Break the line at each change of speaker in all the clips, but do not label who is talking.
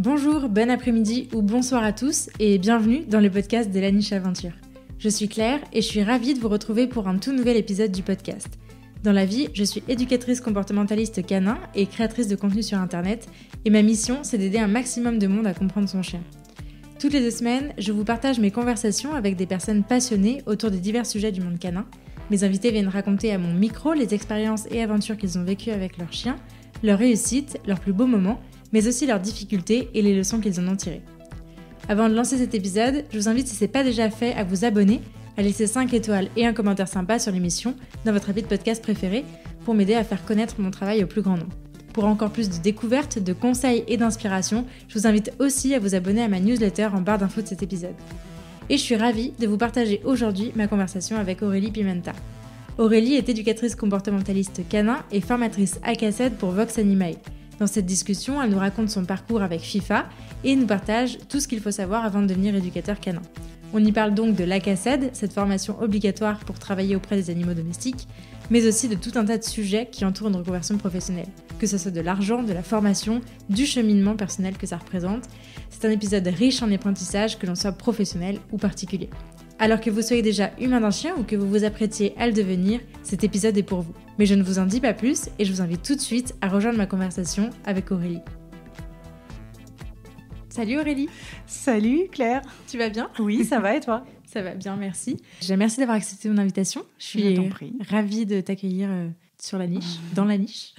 Bonjour, bon après-midi ou bonsoir à tous et bienvenue dans le podcast de La Niche Aventure. Je suis Claire et je suis ravie de vous retrouver pour un tout nouvel épisode du podcast. Dans la vie, je suis éducatrice comportementaliste canin et créatrice de contenu sur internet et ma mission c'est d'aider un maximum de monde à comprendre son chien. Toutes les 2 semaines, je vous partage mes conversations avec des personnes passionnées autour des divers sujets du monde canin. Mes invités viennent raconter à mon micro les expériences et aventures qu'ils ont vécues avec leurs chiens, leurs réussites, leurs plus beaux moments, mais aussi leurs difficultés et les leçons qu'ils en ont tirées. Avant de lancer cet épisode, je vous invite, si ce n'est pas déjà fait, à vous abonner, à laisser 5 étoiles et un commentaire sympa sur l'émission dans votre appli de podcast préféré pour m'aider à faire connaître mon travail au plus grand nombre. Pour encore plus de découvertes, de conseils et d'inspiration, je vous invite aussi à vous abonner à ma newsletter en barre d'infos de cet épisode. Et je suis ravie de vous partager aujourd'hui ma conversation avec Aurélie Pimenta. Aurélie est éducatrice comportementaliste canin et formatrice ACACED pour Vox Animae. Dans cette discussion, elle nous raconte son parcours avec FIFA et nous partage tout ce qu'il faut savoir avant de devenir éducateur canin. On y parle donc de l'ACACED, cette formation obligatoire pour travailler auprès des animaux domestiques, mais aussi de tout un tas de sujets qui entourent une reconversion professionnelle. Que ce soit de l'argent, de la formation, du cheminement personnel que ça représente. C'est un épisode riche en apprentissage, que l'on soit professionnel ou particulier. Alors que vous soyez déjà humain d'un chien ou que vous vous apprêtiez à le devenir, cet épisode est pour vous. Mais je ne vous en dis pas plus et je vous invite tout de suite à rejoindre ma conversation avec Aurélie. Salut Aurélie.
Salut Claire.
Tu vas bien ?
Oui, ça va et toi ?
Ça va bien, merci. Merci d'avoir accepté mon invitation. Je suis ravie de t'accueillir sur la niche, dans la niche.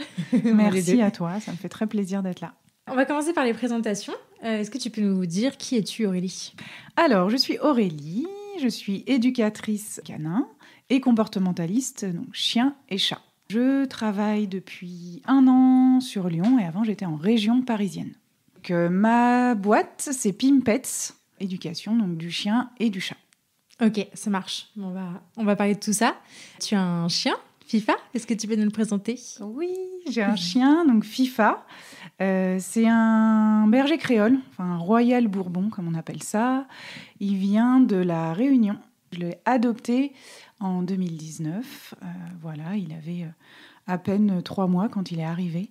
Merci à toi, ça me fait très plaisir d'être là.
On va commencer par les présentations. Est-ce que tu peux nous dire qui es-tu Aurélie ?
Alors, je suis Aurélie, je suis éducatrice canin et comportementaliste, donc chien et chat. Je travaille depuis 1 an sur Lyon et avant j'étais en région parisienne. Donc, ma boîte, c'est Pimpets, éducation donc du chien et du chat.
Ok, ça marche. On va parler de tout ça. Tu as un chien, FIFA. Est-ce que tu peux nous le présenter ?
Oui, j'ai un chien, donc FIFA. C'est un berger créole, enfin un royal bourbon, comme on appelle ça. Il vient de La Réunion. Je l'ai adopté en 2019. Voilà, il avait à peine 3 mois quand il est arrivé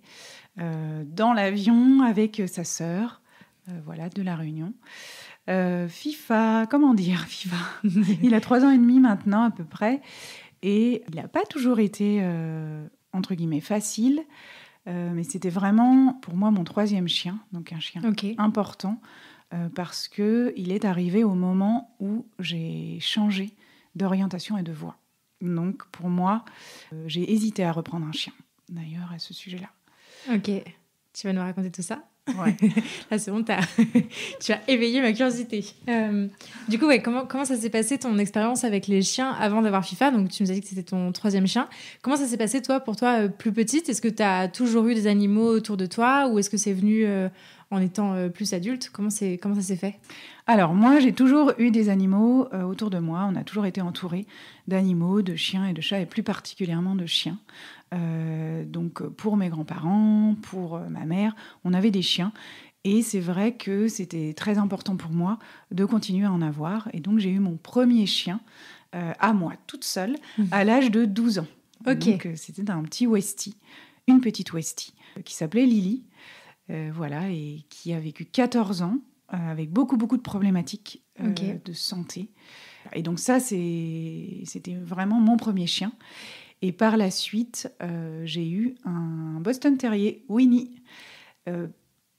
dans l'avion avec sa sœur, voilà, de La Réunion. FIFA, comment dire FIFA Il a 3 ans et demi maintenant à peu près. Et il n'a pas toujours été, entre guillemets, facile. Mais c'était vraiment, pour moi, mon 3e chien. Donc un chien important. Parce qu'il est arrivé au moment où j'ai changé d'orientation et de voie. Donc pour moi, j'ai hésité à reprendre un chien, d'ailleurs, à ce sujet-là.
Ok. Tu vas nous raconter tout ça ?
Ouais.
Là, c'est bon, tu as éveillé ma curiosité. Du coup, comment ça s'est passé ton expérience avec les chiens avant d'avoir FIFA ? Donc, tu nous as dit que c'était ton 3e chien. Comment ça s'est passé, pour toi, plus petite ? Est-ce que tu as toujours eu des animaux autour de toi ou est-ce que c'est venu en étant plus adulte ? Comment ça s'est fait ?
Alors, moi, j'ai toujours eu des animaux autour de moi. On a toujours été entourés d'animaux, de chiens et de chats, et plus particulièrement de chiens. Donc, pour mes grands-parents, pour ma mère, on avait des chiens. Et c'est vrai que c'était très important pour moi de continuer à en avoir. Et donc, j'ai eu mon premier chien à moi, toute seule, à l'âge de 12 ans.
Ok.
Donc, c'était un petit Westie, une petite Westie, qui s'appelait Lily. Voilà, et qui a vécu 14 ans avec beaucoup de problématiques de santé. Et donc ça, c'était vraiment mon premier chien. Et par la suite, j'ai eu un Boston Terrier, Winnie.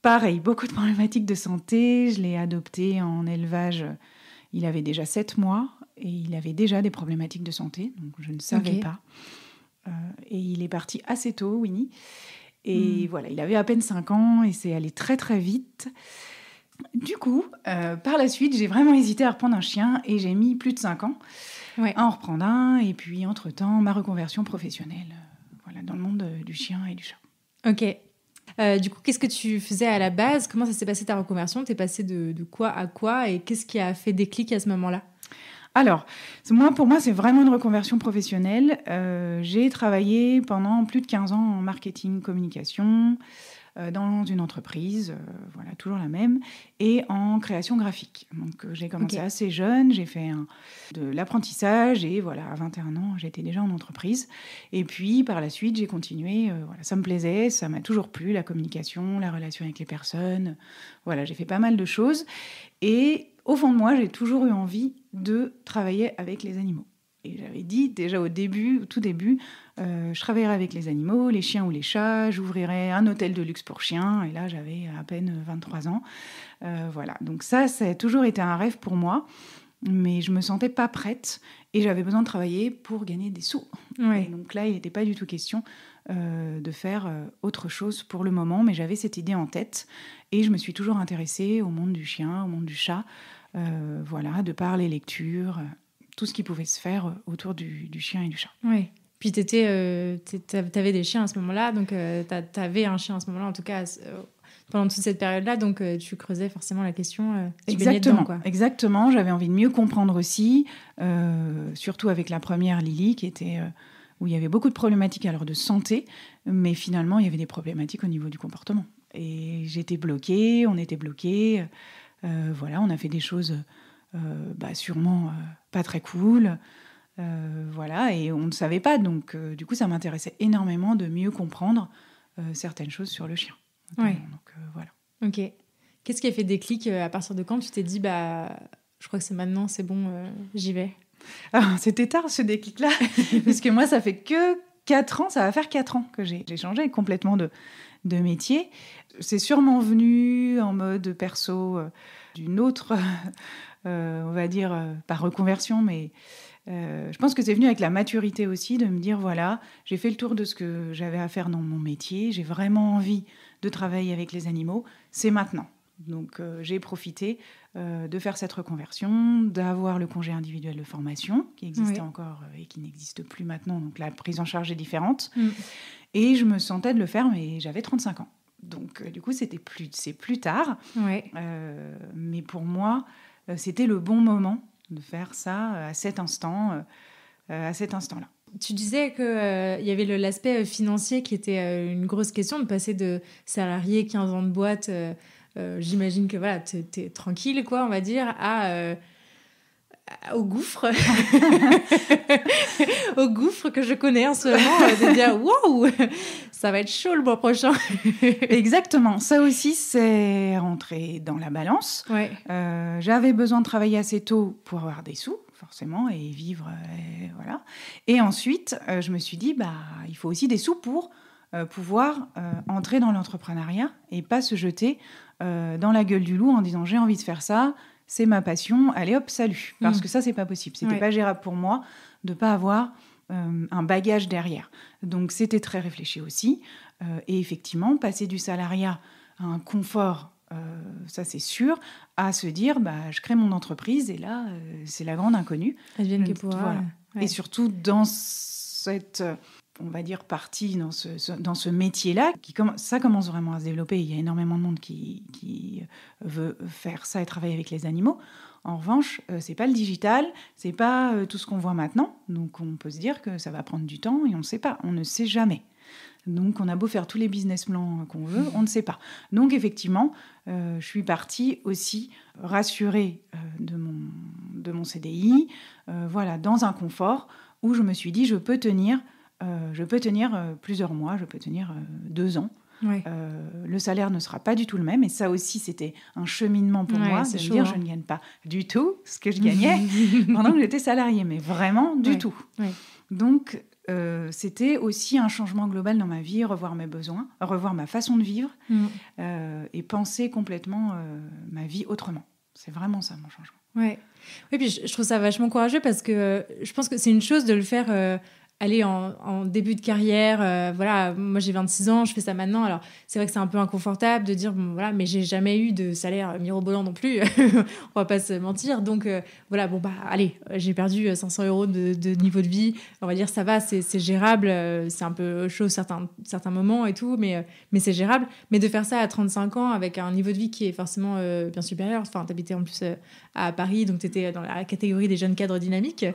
Pareil, beaucoup de problématiques de santé. Je l'ai adopté en élevage. Il avait déjà 7 mois et il avait déjà des problématiques de santé. Donc je ne savais pas. Et il est parti assez tôt, Winnie. Et voilà, il avait à peine 5 ans et c'est allé très très vite. Du coup, par la suite, j'ai vraiment hésité à reprendre un chien et j'ai mis plus de 5 ans à en reprendre un. Et puis, entre-temps, ma reconversion professionnelle voilà, dans le monde du chien et du chat.
Ok. Du coup, qu'est-ce que tu faisais à la base ? Comment ça s'est passé ta reconversion ? T'es passé de quoi à quoi ? Et qu'est-ce qui a fait déclic à ce moment-là ?
Alors, pour moi, c'est vraiment une reconversion professionnelle. J'ai travaillé pendant plus de 15 ans en marketing, communication. dans une entreprise, voilà, toujours la même, et en création graphique. Donc j'ai commencé assez jeune, j'ai fait de l'apprentissage et voilà, à 21 ans, j'étais déjà en entreprise. Et puis par la suite, j'ai continué, voilà, ça me plaisait, ça m'a toujours plu, la communication, la relation avec les personnes. Voilà, j'ai fait pas mal de choses. Et au fond de moi, j'ai toujours eu envie de travailler avec les animaux. Et j'avais dit déjà au tout début, je travaillerais avec les animaux, les chiens ou les chats, j'ouvrirais un hôtel de luxe pour chiens. Et là, j'avais à peine 23 ans. Voilà, donc ça a toujours été un rêve pour moi. Mais je me sentais pas prête et j'avais besoin de travailler pour gagner des sous.
Ouais.
Et donc là, il n'était pas du tout question de faire autre chose pour le moment, mais j'avais cette idée en tête et je me suis toujours intéressée au monde du chien, au monde du chat, voilà, de par les lectures, tout ce qui pouvait se faire autour du chien et du chat.
Oui. Puis t'avais des chiens à ce moment-là, donc t'avais un chien à ce moment-là, en tout cas pendant toute cette période-là, donc tu creusais forcément la question.
Exactement,
dedans,
exactement. J'avais envie de mieux comprendre aussi, surtout avec la première Lily, qui était où il y avait beaucoup de problématiques alors de santé, mais finalement il y avait des problématiques au niveau du comportement. Et j'étais bloquée, on était bloqués. Voilà, on a fait des choses sûrement pas très cool. Voilà, et on ne savait pas. Donc, du coup, ça m'intéressait énormément de mieux comprendre certaines choses sur le chien.
Ouais.
Donc, voilà.
Ok. Qu'est-ce qui a fait déclic à partir de quand tu t'es dit, je crois que c'est maintenant, c'est bon, j'y vais?
C'était tard ce déclic-là, parce que moi, ça fait que 4 ans, ça va faire 4 ans que j'ai changé complètement de métier. C'est sûrement venu en mode perso d'une autre, on va dire, pas reconversion, mais je pense que c'est venu avec la maturité aussi, de me dire, voilà, j'ai fait le tour de ce que j'avais à faire dans mon métier, j'ai vraiment envie de travailler avec les animaux, c'est maintenant. Donc j'ai profité de faire cette reconversion, d'avoir le congé individuel de formation, qui existait encore et qui n'existe plus maintenant, donc la prise en charge est différente. Et je me sentais de le faire, mais j'avais 35 ans. Donc du coup, c'est plus tard.
Ouais.
Mais pour moi, c'était le bon moment de faire ça à cet instant-là.
Tu disais qu'il y avait l'aspect financier qui était une grosse question, de passer de salarié 15 ans de boîte, j'imagine que voilà, t'es tranquille, quoi, on va dire, au gouffre. Au gouffre que je connais en ce moment, de dire waouh, ça va être chaud le mois prochain.
Exactement, ça aussi c'est rentré dans la balance.
Ouais.
J'avais besoin de travailler assez tôt pour avoir des sous, forcément, et vivre, voilà. Et ensuite, je me suis dit, il faut aussi des sous pour pouvoir entrer dans l'entrepreneuriat et pas se jeter dans la gueule du loup en disant j'ai envie de faire ça, c'est ma passion, allez hop, salut. Parce que ça, c'est pas possible. C'était pas gérable pour moi de pas avoir un bagage derrière. Donc, c'était très réfléchi aussi. Et effectivement, passer du salariat à un confort, ça c'est sûr, à se dire, je crée mon entreprise et là, c'est la grande inconnue.
Advienne que pourra.
Voilà.
Ouais.
Et surtout, dans cette... on va dire, partie dans ce métier-là, ça commence vraiment à se développer. Il y a énormément de monde qui veut faire ça et travailler avec les animaux. En revanche, c'est pas le digital, c'est pas tout ce qu'on voit maintenant. Donc, on peut se dire que ça va prendre du temps et on ne sait pas, on ne sait jamais. Donc, on a beau faire tous les business plans qu'on veut, on ne sait pas. Donc, effectivement, je suis partie aussi rassurée de mon CDI, voilà, dans un confort où je me suis dit, je peux tenir plusieurs mois, je peux tenir 2 ans.
Ouais.
Le salaire ne sera pas du tout le même. Et ça aussi, c'était un cheminement pour moi, de me dire, je ne gagne pas du tout ce que je gagnais pendant que j'étais salariée, mais vraiment du tout.
Ouais.
Donc, c'était aussi un changement global dans ma vie, revoir mes besoins, revoir ma façon de vivre et penser complètement ma vie autrement. C'est vraiment ça, mon changement.
Ouais. Oui, puis je trouve ça vachement courageux parce que je pense que c'est une chose de le faire... aller en début de carrière, voilà, moi j'ai 26 ans, je fais ça maintenant, alors c'est vrai que c'est un peu inconfortable de dire, bon voilà, mais j'ai jamais eu de salaire mirobolant non plus, on va pas se mentir, donc voilà, allez, j'ai perdu 500 € de niveau de vie, on va dire ça va, c'est gérable, c'est un peu chaud certains moments et tout, mais c'est gérable, mais de faire ça à 35 ans avec un niveau de vie qui est forcément bien supérieur, enfin t'habitais en plus à Paris, donc t'étais dans la catégorie des jeunes cadres dynamiques,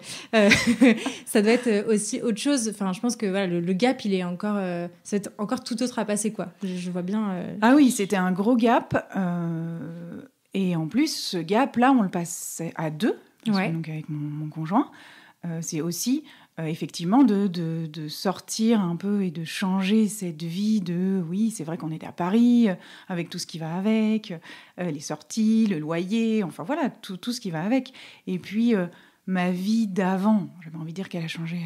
ça doit être aussi autre chose. Enfin, je pense que voilà, le gap, il est encore, c'est encore tout autre à passer, quoi. Je vois bien.
Ah oui, c'était un gros gap. Et en plus, ce gap-là, on le passait à deux, donc avec mon conjoint. C'est aussi effectivement de sortir un peu et de changer cette vie de... Oui, c'est vrai qu'on était à Paris, avec tout ce qui va avec, les sorties, le loyer, enfin voilà, tout ce qui va avec. Et puis, ma vie d'avant, j'avais envie de dire qu'elle a changé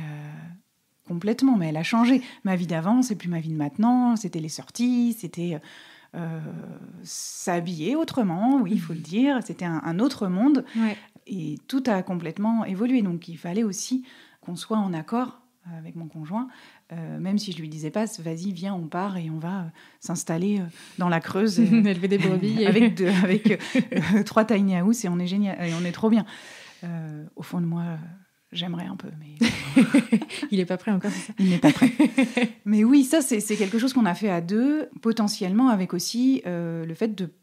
complètement, mais elle a changé. Ma vie d'avant, c'est plus ma vie de maintenant, c'était les sorties, c'était... s'habiller autrement, oui, il faut le dire. C'était un autre monde.
Ouais.
Et tout a complètement évolué. Donc, il fallait aussi qu'on soit en accord avec mon conjoint, même si je lui disais pas, vas-y, viens, on part et on va s'installer dans la Creuse.
Élever des brebis.
avec 3 tiny house et on est génial, et on est trop bien. Au fond de moi... J'aimerais un peu, mais...
Il n'est pas prêt encore, c'est ça?
Il n'est pas prêt. Mais oui, ça, c'est quelque chose qu'on a fait à deux, potentiellement avec aussi le fait de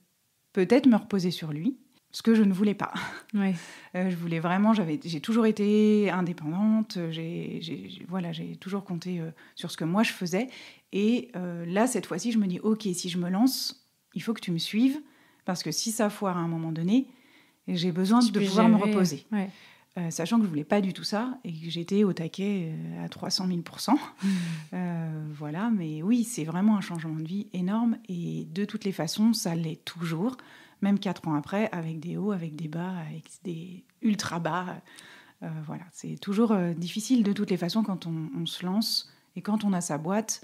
peut-être me reposer sur lui, ce que je ne voulais pas.
Ouais.
Je voulais vraiment... J'ai toujours été indépendante, j'ai toujours compté sur ce que moi je faisais. Et là, cette fois-ci, je me dis, OK, si je me lance, il faut que tu me suives, parce que si ça foire à un moment donné, j'ai besoin de pouvoir me reposer.
Ouais.
Sachant que je ne voulais pas du tout ça et que j'étais au taquet à 300 000%. Voilà, mais oui, c'est vraiment un changement de vie énorme et de toutes les façons, ça l'est toujours, même 4 ans après, avec des hauts, avec des bas, avec des ultra bas. Voilà, c'est toujours difficile de toutes les façons quand on se lance et quand on a sa boîte,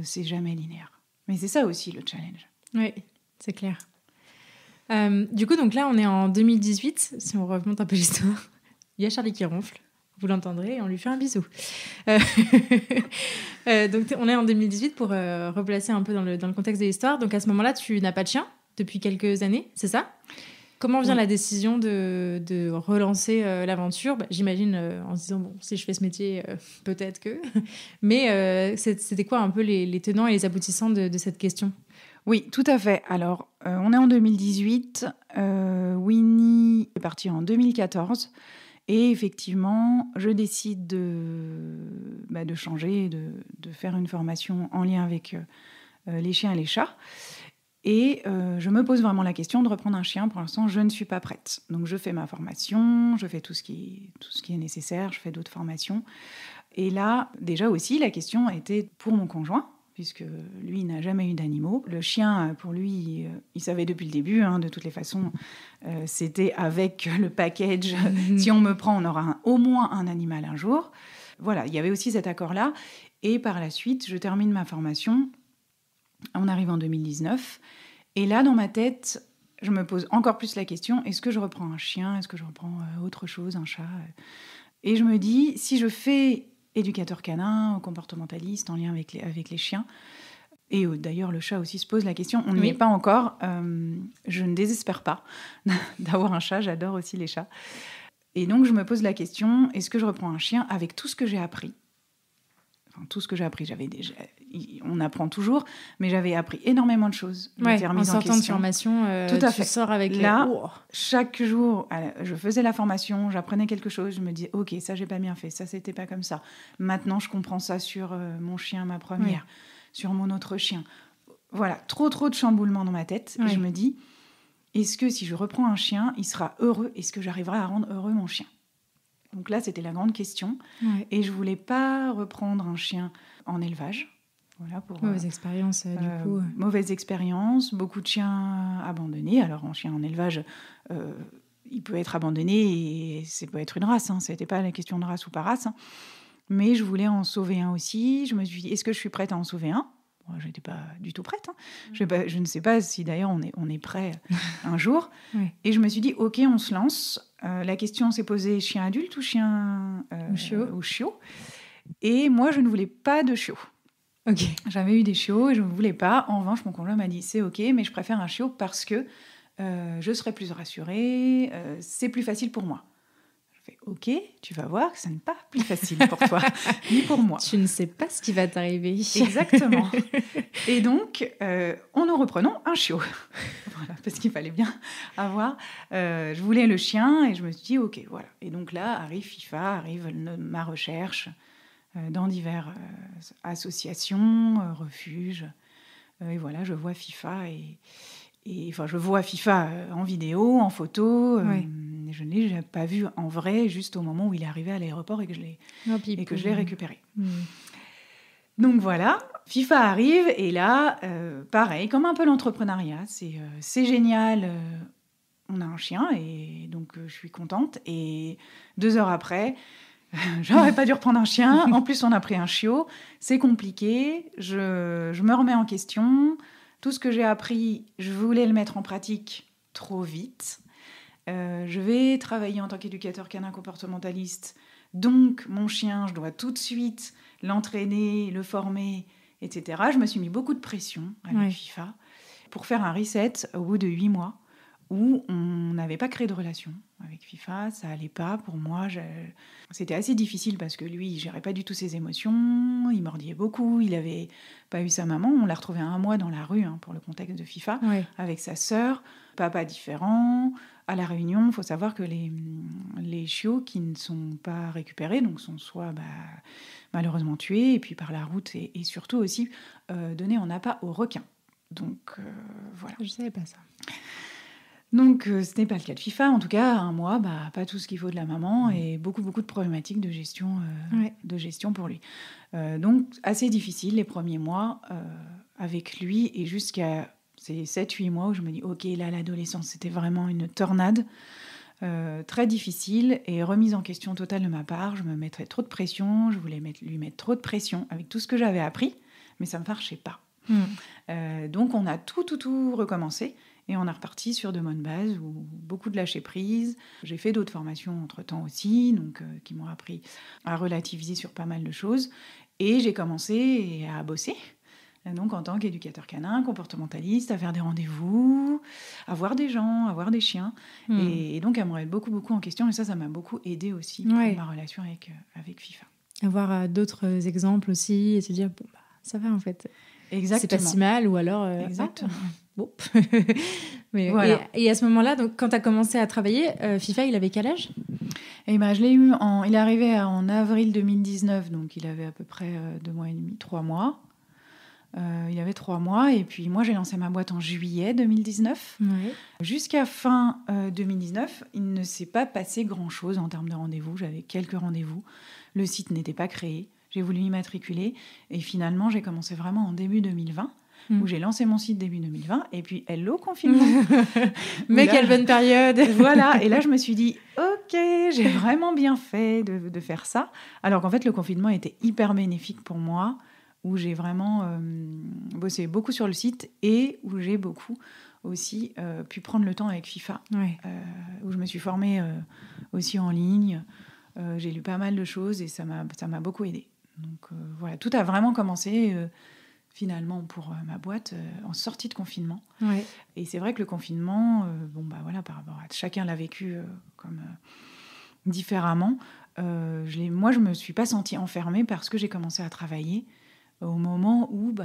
c'est jamais linéaire. Mais c'est ça aussi le challenge.
Oui, c'est clair. Du coup, donc là, on est en 2018, si on remonte un peu l'histoire. Il y a Charlie qui ronfle, vous l'entendrez, et on lui fait un bisou. Donc, on est en 2018 pour replacer un peu dans le contexte de l'histoire. Donc, à ce moment-là, tu n'as pas de chien depuis quelques années, c'est ça? Comment vient la décision de relancer l'aventure? J'imagine en se disant, bon, si je fais ce métier, peut-être que... Mais c'était quoi un peu les tenants et les aboutissants de cette question?
Oui, tout à fait. Alors, on est en 2018. Winnie est partie en 2014. Et effectivement, je décide de changer, de faire une formation en lien avec les chiens et les chats. Et je me pose vraiment la question de reprendre un chien. Pour l'instant, je ne suis pas prête. Donc, je fais ma formation, je fais tout ce qui est nécessaire, je fais d'autres formations. Et là, déjà aussi, la question était pour mon conjoint, puisque lui n'a jamais eu d'animaux. Le chien, pour lui, il savait depuis le début, de toutes les façons, c'était avec le package, si on me prend, on aura au moins un animal un jour. Voilà, il y avait aussi cet accord-là. Et par la suite, je termine ma formation, on arrive en 2019, et là, dans ma tête, je me pose encore plus la question, est-ce que je reprends un chien? Est-ce que je reprends autre chose, un chat? Et je me dis, si je fais... éducateur canin, comportementaliste, en lien avec les chiens. Et d'ailleurs, le chat aussi se pose la question. On n'y est pas encore. Je ne désespère pas d'avoir un chat. J'adore aussi les chats. Et donc, je me pose la question, est-ce que je reprends un chien avec tout ce que j'ai appris? Enfin, tout ce que j'ai appris, on apprend toujours, mais j'avais appris énormément de choses.
En sortant de formation,
tout à fait.
Tu sors avec...
Là, chaque jour, je faisais la formation, j'apprenais quelque chose, je me disais, OK, ça, j'ai pas bien fait, ça, c'était pas comme ça. Maintenant, je comprends ça sur mon chien, ma première, sur mon autre chien. Voilà, trop de chamboulements dans ma tête. Et je me dis, est-ce que si je reprends un chien, il sera heureux? Est-ce que j'arriverai à rendre heureux mon chien? Donc là, c'était la grande question. Et je voulais pas reprendre un chien en élevage. Voilà,
mauvaise expérience, du coup.
Mauvaise expérience, beaucoup de chiens abandonnés. Alors, un chien en élevage, il peut être abandonné et ça peut être une race. Ce n'était pas la question de race ou pas race. Mais je voulais en sauver un aussi. Je me suis dit, est-ce que je suis prête à en sauver un? Bon, je n'étais pas du tout prête. Je ne sais pas si d'ailleurs on est prêt un jour. Et je me suis dit, OK, on se lance. La question s'est posée, chien adulte ou chien ou chiot? Et moi, je ne voulais pas de chiot.
Okay.
J'avais eu des chiots et je ne voulais pas. En revanche, mon conjoint m'a dit, c'est OK, mais je préfère un chiot parce que je serai plus rassurée, c'est plus facile pour moi. Je fais, OK, tu vas voir que ce n'est pas plus facile pour toi, ni pour moi.
Tu ne sais pas ce qui va t'arriver.
Exactement. Et donc, nous reprenons un chiot. Voilà, parce qu'il fallait bien avoir... je voulais le chien et je me suis dit, OK, voilà. Et donc là, arrive FIFA, arrive ma recherche... dans diverses associations, refuges. Et voilà, je vois FIFA je vois FIFA en vidéo, en photo. Je ne l'ai pas vu en vrai, juste au moment où il est arrivé à l'aéroport et que je l'ai récupéré. Donc voilà, FIFA arrive et là, pareil, comme un peu l'entrepreneuriat, c'est génial. On a un chien et donc je suis contente. Et 2 heures après, j'aurais pas dû reprendre un chien. En plus, on a pris un chiot. C'est compliqué. Je me remets en question. Tout ce que j'ai appris, je voulais le mettre en pratique trop vite. Je vais travailler en tant qu'éducateur canin comportementaliste. Donc, mon chien, je dois tout de suite l'entraîner, le former, etc. Je me suis mis beaucoup de pression avec FIFA pour faire un reset au bout de 8 mois où on n'avait pas créé de relation avec FIFA. Ça allait pas pour moi. C'était assez difficile parce que lui, il gérait pas du tout ses émotions. Il mordillait beaucoup. Il avait pas eu sa maman. On l'a retrouvé 1 mois dans la rue, pour le contexte de FIFA, avec sa sœur. Papa différent. À La Réunion, il faut savoir que les chiots qui ne sont pas récupérés, donc sont soit malheureusement tués, et puis par la route, et surtout aussi donnés en appât aux requins. Donc voilà.
Je savais pas ça.
Donc ce n'est pas le cas de FIFA. En tout cas, 1 mois, pas tout ce qu'il faut de la maman et beaucoup de problématiques de gestion pour lui. Donc assez difficile les premiers mois avec lui et jusqu'à ces 7-8 mois où je me dis ok, là l'adolescence c'était vraiment une tornade très difficile et remise en question totale de ma part. Je me mettrais trop de pression, je voulais lui mettre trop de pression avec tout ce que j'avais appris, mais ça ne marchait pas. Donc on a tout recommencé. Et on est reparti sur de bonnes bases, ou beaucoup de lâcher prise. J'ai fait d'autres formations entre-temps aussi, donc, qui m'ont appris à relativiser sur pas mal de choses. Et j'ai commencé à bosser, donc en tant qu'éducateur canin, comportementaliste, à faire des rendez-vous, à voir des gens, à voir des chiens. Et donc à me remettre beaucoup en question. Et ça m'a beaucoup aidé aussi pour ma relation avec FIFA.
Avoir d'autres exemples aussi et se dire, ça va en fait.
Exactement.
C'est pas si mal, ou alors...
Exactement.
Bon. Mais,
voilà.
Et à ce moment-là, donc, quand tu as commencé à travailler, FIFA, il avait quel âge ?
Je l'ai eu il est arrivé en avril 2019, donc il avait à peu près 2 mois et demi, 3 mois. Il avait 3 mois, et puis moi j'ai lancé ma boîte en juillet 2019. Jusqu'à fin 2019, il ne s'est pas passé grand-chose en termes de rendez-vous. J'avais quelques rendez-vous. Le site n'était pas créé. J'ai voulu m'immatriculer, et finalement j'ai commencé vraiment en début 2020. Où j'ai lancé mon site début 2020, et puis hello confinement.
Mais quelle bonne période.
Voilà, et là je me suis dit, ok, j'ai vraiment bien fait de faire ça. Alors qu'en fait le confinement était hyper bénéfique pour moi, où j'ai vraiment bossé beaucoup sur le site, et où j'ai beaucoup aussi pu prendre le temps avec FIFA, où je me suis formée aussi en ligne. J'ai lu pas mal de choses, et ça m'a beaucoup aidée. Donc voilà, tout a vraiment commencé... finalement pour ma boîte en sortie de confinement. Et c'est vrai que le confinement, par rapport à chacun l'a vécu comme différemment. Moi, je me suis pas sentie enfermée parce que j'ai commencé à travailler au moment où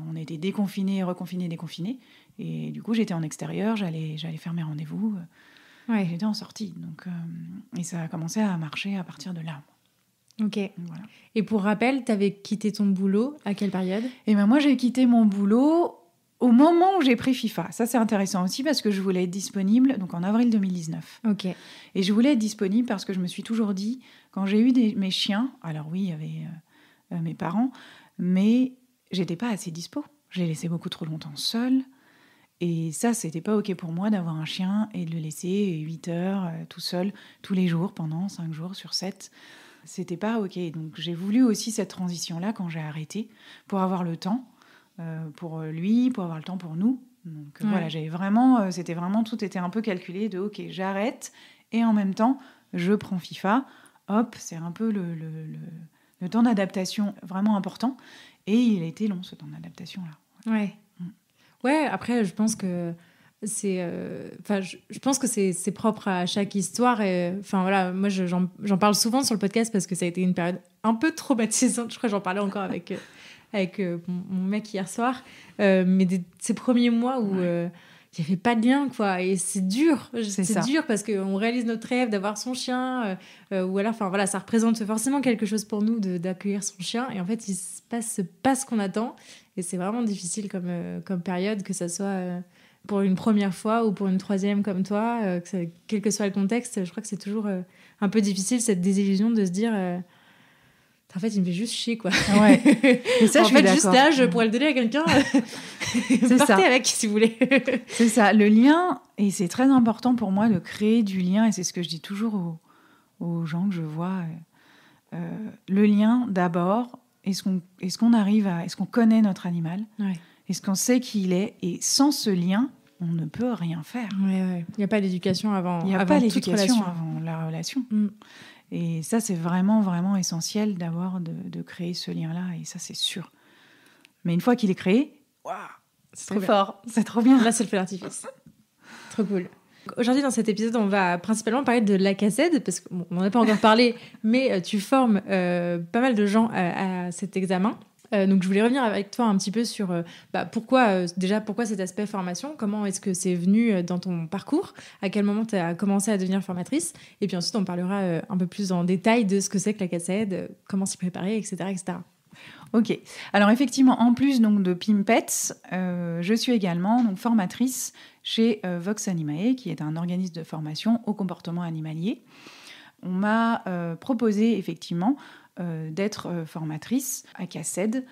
on était déconfinés, reconfinés, déconfinés. Et du coup, j'étais en extérieur, j'allais faire mes rendez-vous. J'étais en sortie. Donc, et ça a commencé à marcher à partir de là.
Ok.
Voilà.
Et pour rappel, tu avais quitté ton boulot à quelle période ?
Moi, j'ai quitté mon boulot au moment où j'ai pris FIFA. Ça, c'est intéressant aussi parce que je voulais être disponible donc en avril 2019.
Ok.
Et je voulais être disponible parce que je me suis toujours dit, quand j'ai eu mes chiens, alors oui, il y avait mes parents, mais j'étais pas assez dispo. Je les laissais beaucoup trop longtemps seuls. Et ça, c'était pas ok pour moi d'avoir un chien et de le laisser 8 heures tout seul tous les jours pendant 5 jours sur 7. C'était pas ok. Donc j'ai voulu aussi cette transition-là quand j'ai arrêté pour avoir le temps pour lui, pour avoir le temps pour nous. Donc voilà, j'avais vraiment, tout était un peu calculé de ok, j'arrête et en même temps je prends FIFA. Hop, c'est un peu le temps d'adaptation vraiment important et il a été long ce temps d'adaptation-là.
Ouais. Après je pense que je pense que c'est propre à chaque histoire. Moi, j'en parle souvent sur le podcast parce que ça a été une période un peu traumatisante. Je crois que j'en parlais encore avec mon mec hier soir. Mais ces premiers mois où il n'y avait pas de lien, quoi. Et c'est dur.
C'est
dur parce qu'on réalise notre rêve d'avoir son chien. Ou alors, enfin voilà, ça représente forcément quelque chose pour nous d'accueillir son chien. Et en fait, il se passe pas ce qu'on attend. Et c'est vraiment difficile comme période, que ça soit pour une première fois ou pour une troisième comme toi. Quel que soit le contexte, je crois que c'est toujours un peu difficile, cette désillusion de se dire... en fait, il me fait juste chier, quoi.
Ouais. Et ça,
en
je suis
fait,
d'accord.
juste là, je pourrais le donner à quelqu'un. Partez
ça.
avec, si vous voulez.
C'est ça, le lien, et c'est très important pour moi de créer du lien, et c'est ce que je dis toujours aux gens que je vois. Le lien, d'abord, est-ce qu'on arrive à... Est-ce qu'on connaît notre animal ?
Ouais.
Est-ce qu'on sait qui il est ? Et sans ce lien, on ne peut rien faire.
Ouais. Il n'y a pas d'éducation avant
Il n'y a pas
toute
l'éducation
relation.
avant la relation. Et ça, c'est vraiment, vraiment essentiel d'avoir, de créer ce lien-là, et ça, c'est sûr. Mais une fois qu'il est créé, waouh, c'est trop fort, c'est trop bien.
Là, c'est le feu d'artifice. Trop cool. Aujourd'hui, dans cet épisode, on va principalement parler de l'ACACED, parce qu'on n'en a pas encore parlé, mais tu formes pas mal de gens à cet examen. Donc, je voulais revenir avec toi un petit peu sur pourquoi cet aspect formation, comment est-ce que c'est venu dans ton parcours, à quel moment tu as commencé à devenir formatrice, et puis ensuite, on parlera un peu plus en détail de ce que c'est que l'ACACED, comment s'y préparer, etc., etc.
Ok. Alors effectivement, en plus donc de Pimpets, je suis également donc formatrice chez Vox Animae, qui est un organisme de formation au comportement animalier. On m'a proposé effectivement d'être formatrice à CACED,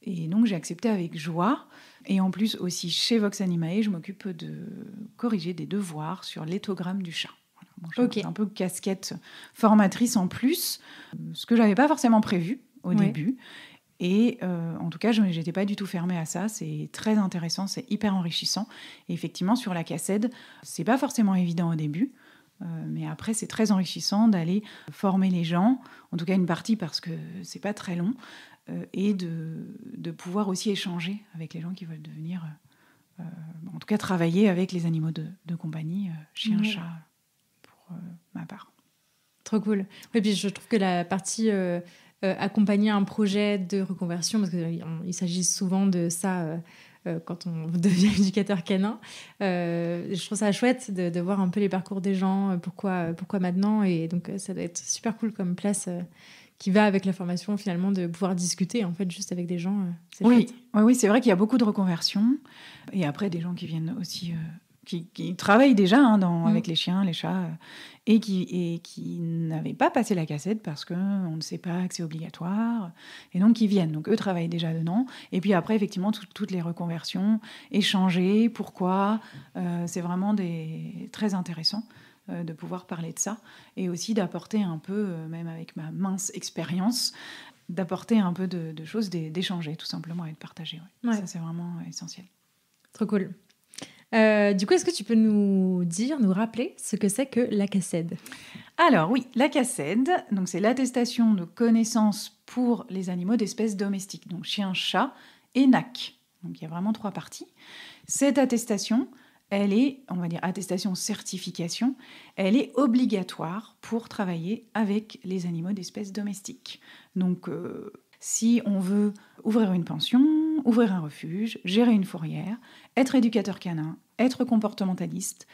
et donc j'ai accepté avec joie. Et en plus aussi chez Vox Animae, je m'occupe de corriger des devoirs sur l'éthogramme du chat. Voilà. Bon, j'ai un peu casquette formatrice en plus, ce que j'avais pas forcément prévu au début. Et en tout cas, je n'étais pas du tout fermée à ça. C'est très intéressant, c'est hyper enrichissant. Et effectivement, sur la CACED, c'est pas forcément évident au début. Mais après, c'est très enrichissant d'aller former les gens, en tout cas une partie parce que c'est pas très long, et de pouvoir aussi échanger avec les gens qui veulent devenir, en tout cas travailler avec les animaux de compagnie, chien, chat, pour ma part.
Trop cool. Et puis je trouve que la partie accompagner un projet de reconversion, parce qu'il s'agit souvent de ça quand on devient éducateur canin, je trouve ça chouette de voir un peu les parcours des gens, pourquoi maintenant, et donc ça doit être super cool comme place qui va avec la formation, finalement, de pouvoir discuter en fait juste avec des gens. C'est chouette.
Oui, c'est vrai qu'il y a beaucoup de reconversions, et après des gens qui viennent aussi... Qui travaillent déjà avec les chiens, les chats, et qui n'avaient pas passé la CACED parce qu'on ne sait pas que c'est obligatoire, et donc qui viennent. Donc eux travaillent déjà dedans. Et puis après, effectivement, toutes les reconversions, échanger, pourquoi, c'est vraiment très intéressant de pouvoir parler de ça, et aussi d'apporter un peu, même avec ma mince expérience, d'apporter un peu de choses, d'échanger tout simplement et de partager. Ouais. Ça, c'est vraiment essentiel.
Trop cool. Du coup, est-ce que tu peux nous rappeler ce que c'est que l'ACACED ?
Alors oui, l'ACACED, donc c'est l'attestation de connaissance pour les animaux d'espèces domestiques, donc chien, chat et NAC. Donc il y a vraiment 3 parties. Cette attestation, elle est, on va dire attestation certification, elle est obligatoire pour travailler avec les animaux d'espèces domestiques. Donc si on veut ouvrir une pension, ouvrir un refuge, gérer une fourrière, être éducateur canin, être comportementaliste,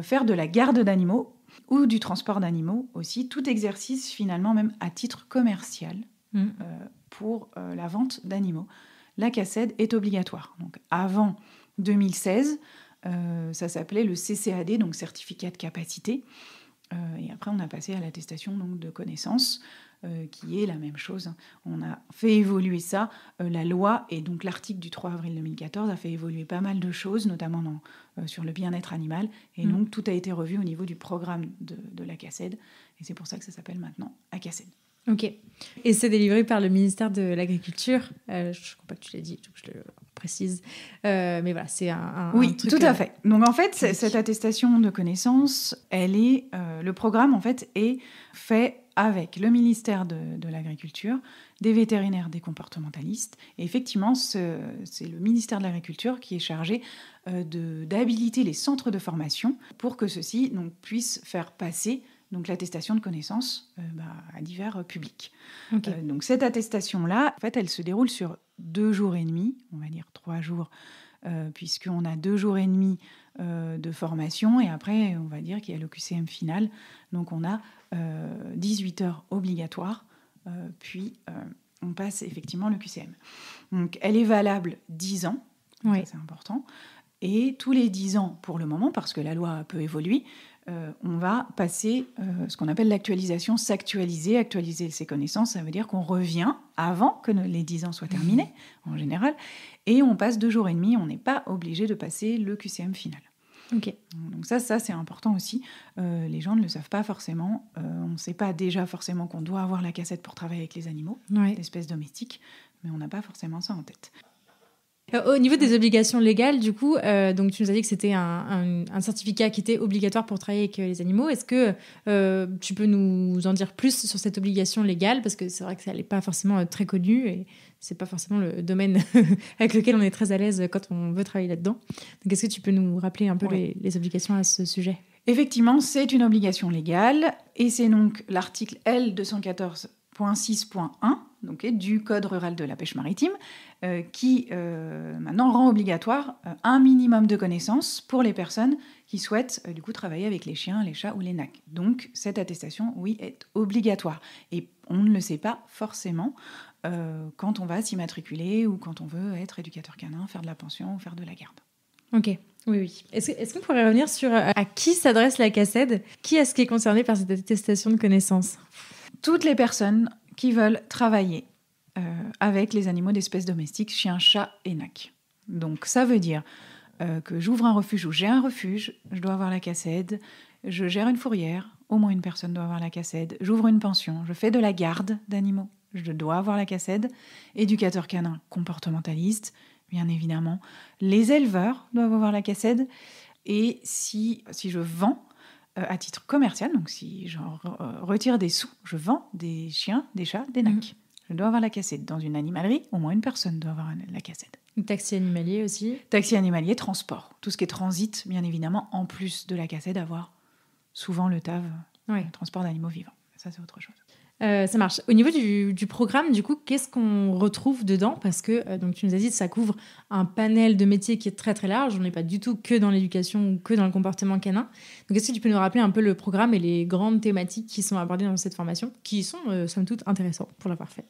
faire de la garde d'animaux ou du transport d'animaux aussi, tout exercice finalement même à titre commercial pour la vente d'animaux. La CACED est obligatoire. Donc avant 2016, ça s'appelait le CCAD, donc certificat de capacité. Et après, on a passé à l'attestation donc, de connaissance, qui est la même chose. On a fait évoluer ça. La loi, et donc l'article du 3 avril 2014, a fait évoluer pas mal de choses, notamment sur le bien-être animal. Et donc, tout a été revu au niveau du programme de la CACED. Et c'est pour ça que ça s'appelle maintenant ACACED.
Ok. Et c'est délivré par le ministère de l'Agriculture. Je ne crois pas que tu l'as dit, donc je le précise. Mais voilà, c'est un truc...
Oui, tout à fait. Donc en fait, cette attestation de connaissance, le programme en fait est fait avec le ministère de l'Agriculture, des vétérinaires, des comportementalistes. Et effectivement, c'est le ministère de l'Agriculture qui est chargé d'habiliter les centres de formation pour que ceux-ci donc, puissent faire passer donc l'attestation de connaissance à divers publics.
Okay.
Donc cette attestation-là, en fait, elle se déroule sur 2 jours et demi, on va dire 3 jours puisqu'on a 2 jours et demi de formation, et après, on va dire qu'il y a le QCM final. Donc, on a 18 heures obligatoires, puis on passe effectivement le QCM. Donc, elle est valable 10 ans, ça, c'est important. Et tous les 10 ans, pour le moment, parce que la loi peut évoluer, on va passer ce qu'on appelle l'actualisation, s'actualiser, actualiser ses connaissances. Ça veut dire qu'on revient avant que les 10 ans soient terminés, en général, et on passe 2 jours et demi. On n'est pas obligé de passer le QCM final.
Ok.
Donc ça c'est important aussi. Les gens ne le savent pas forcément. On ne sait pas déjà forcément qu'on doit avoir la cassette pour travailler avec les animaux, d'espèces domestiques, mais on n'a pas forcément ça en tête.
Au niveau des obligations légales, du coup, donc tu nous as dit que c'était un certificat qui était obligatoire pour travailler avec les animaux. Est-ce que tu peux nous en dire plus sur cette obligation légale? Parce que c'est vrai que ça n'est pas forcément très connu et c'est pas forcément le domaine avec lequel on est très à l'aise quand on veut travailler là-dedans. Donc, est-ce que tu peux nous rappeler un peu les obligations à ce sujet?
Effectivement, c'est une obligation légale et c'est donc l'article L214.6.1 donc, du Code rural de la pêche maritime qui maintenant rend obligatoire un minimum de connaissances pour les personnes qui souhaitent du coup travailler avec les chiens, les chats ou les nacs. Donc cette attestation, oui, est obligatoire. Et on ne le sait pas forcément quand on va s'immatriculer ou quand on veut être éducateur canin, faire de la pension ou faire de la garde.
Ok, oui. Est-ce qu'on pourrait revenir sur à qui s'adresse la CACED? Qui est-ce qui est concerné par cette attestation de connaissances?
Toutes les personnes qui veulent travailler avec les animaux d'espèces domestiques, chiens, chats et nacs. Donc ça veut dire que j'ouvre un refuge ou j'ai un refuge, je dois avoir la CACED, je gère une fourrière, au moins une personne doit avoir la CACED, j'ouvre une pension, je fais de la garde d'animaux, je dois avoir la CACED, éducateur canin comportementaliste, bien évidemment, les éleveurs doivent avoir la CACED, et si je vends à titre commercial, donc si je retire des sous, je vends des chiens, des chats, des nacs. Je dois avoir la CACED. Dans une animalerie, au moins une personne doit avoir la CACED.
Taxi animalier aussi.
Taxi animalier, transport. Tout ce qui est transit, bien évidemment, en plus de la CACED, avoir souvent le TAV, le transport d'animaux vivants. Ça, c'est autre chose.
Ça marche. Au niveau du programme, du coup, qu'est-ce qu'on retrouve dedans? Parce que, donc, tu nous as dit que ça couvre un panel de métiers qui est très, très large. On n'est pas du tout que dans l'éducation ou que dans le comportement canin. Donc, est-ce que tu peux nous rappeler un peu le programme et les grandes thématiques qui sont abordées dans cette formation, qui sont, somme toute, intéressants pour l'avoir fait?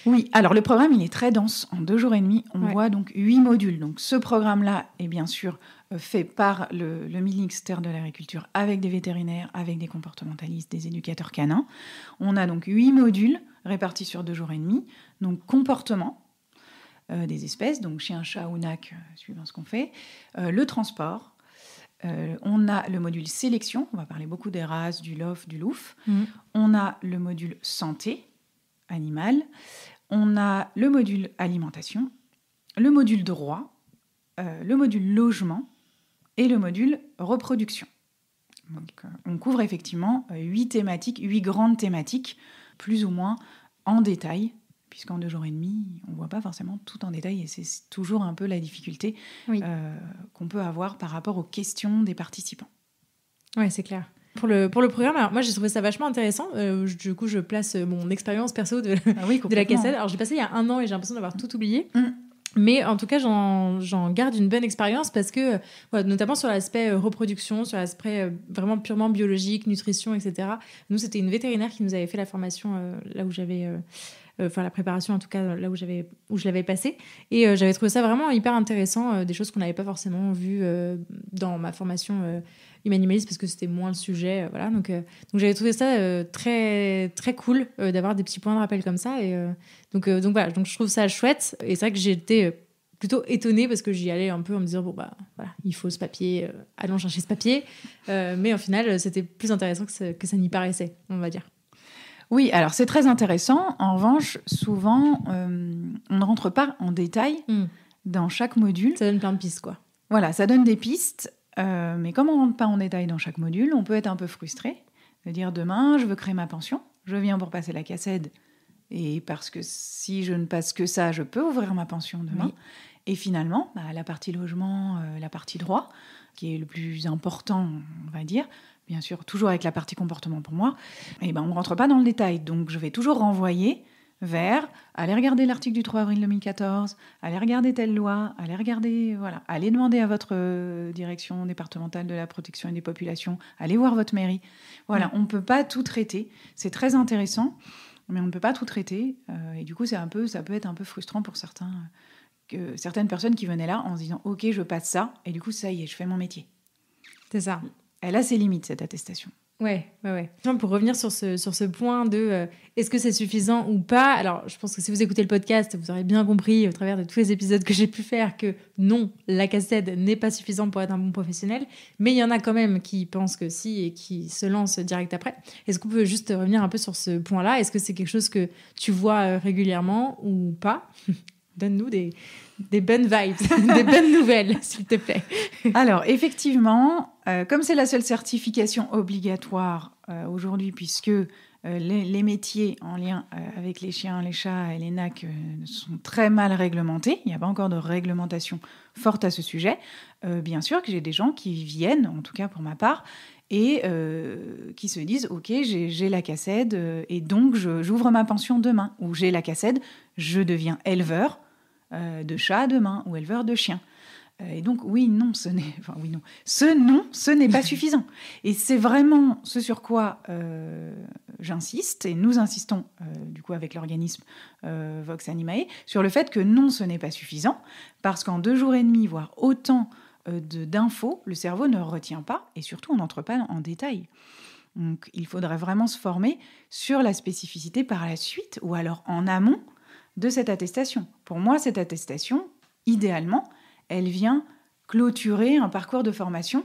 Oui, alors le programme, il est très dense. En 2 jours et demi, on voit donc 8 modules. Donc, ce programme-là est bien sûr fait par le ministère de l'Agriculture avec des vétérinaires, avec des comportementalistes, des éducateurs canins. On a donc 8 modules répartis sur 2 jours et demi. Donc, comportement des espèces, donc chien, chat ou nac, suivant ce qu'on fait. Le transport. On a le module sélection. On va parler beaucoup des races, du lof, du louf. On a le module santé animale. On a le module alimentation, le module droit, le module logement et le module reproduction. Donc, on couvre effectivement 8 thématiques, 8 grandes thématiques, plus ou moins en détail, puisqu'en 2 jours et demi, on ne voit pas forcément tout en détail, et c'est toujours un peu la difficulté qu'on peut avoir par rapport aux questions des participants.
Oui, c'est clair. Pour le programme, alors moi j'ai trouvé ça vachement intéressant. Du coup, je place mon expérience perso de la CACED. Alors j'ai passé il y a 1 an et j'ai l'impression d'avoir tout oublié. Mais en tout cas, j'en garde une bonne expérience parce que, notamment sur l'aspect reproduction, sur l'aspect vraiment purement biologique, nutrition, etc. Nous, c'était une vétérinaire qui nous avait fait la formation là où j'avais... la préparation en tout cas là où je l'avais passée, et j'avais trouvé ça vraiment hyper intéressant, des choses qu'on n'avait pas forcément vues dans ma formation humanimaliste parce que c'était moins le sujet, voilà. Donc j'avais trouvé ça très très cool d'avoir des petits points de rappel comme ça, et donc voilà, donc je trouve ça chouette, et c'est vrai que j'étais plutôt étonnée parce que j'y allais un peu en me disant voilà, il faut ce papier, allons chercher ce papier, mais au final c'était plus intéressant que ça n'y paraissait, on va dire.
Oui, alors c'est très intéressant. En revanche, souvent, on ne rentre pas en détail dans chaque module.
Ça donne plein de pistes, quoi.
Voilà, ça donne des pistes, mais comme on ne rentre pas en détail dans chaque module, on peut être un peu frustré de dire demain, je veux créer ma pension, je viens pour passer la CACED, et parce que si je ne passe que ça, je peux ouvrir ma pension demain. Oui. Et finalement, la partie logement, la partie droit, qui est le plus important, on va dire, bien sûr, toujours avec la partie comportement pour moi, on ne rentre pas dans le détail. Donc, je vais toujours renvoyer vers allez regarder l'article du 3 avril 2014, allez regarder telle loi, allez demander à votre direction départementale de la protection et des populations, allez voir votre mairie. Voilà, on ne peut pas tout traiter. C'est très intéressant, mais on ne peut pas tout traiter. Et du coup, ça peut être un peu frustrant pour certaines personnes qui venaient là en se disant « Ok, je passe ça, et du coup, ça y est, je fais mon métier. »
C'est ça.
Elle a ses limites, cette attestation.
Ouais. Pour revenir sur ce point de est-ce que c'est suffisant ou pas, alors je pense que si vous écoutez le podcast, vous aurez bien compris au travers de tous les épisodes que j'ai pu faire que non, la CACED n'est pas suffisante pour être un bon professionnel, mais il y en a quand même qui pensent que si et qui se lancent direct après. Est-ce qu'on peut juste revenir un peu sur ce point-là ? Est-ce que c'est quelque chose que tu vois régulièrement ou pas ? Donne-nous des bonnes vibes, des bonnes nouvelles, s'il te plaît.
Alors, effectivement, comme c'est la seule certification obligatoire aujourd'hui, puisque les métiers en lien avec les chiens, les chats et les NAC sont très mal réglementés, il n'y a pas encore de réglementation forte à ce sujet, bien sûr que j'ai des gens qui viennent, en tout cas pour ma part, et qui se disent « Ok, j'ai la CACED et donc j'ouvre ma pension demain » ou « J'ai la CACED, je deviens éleveur de chats demain ou éleveur de chiens ». Et donc, ce n'est pas suffisant. Et c'est vraiment ce sur quoi j'insiste, et nous insistons, du coup, avec l'organisme Vox Animae, sur le fait que non, ce n'est pas suffisant, parce qu'en 2 jours et demi, voire autant d'infos, le cerveau ne retient pas, et surtout, on n'entre pas en détail. Donc, il faudrait vraiment se former sur la spécificité par la suite, ou alors en amont de cette attestation. Pour moi, cette attestation, idéalement, elle vient clôturer un parcours de formation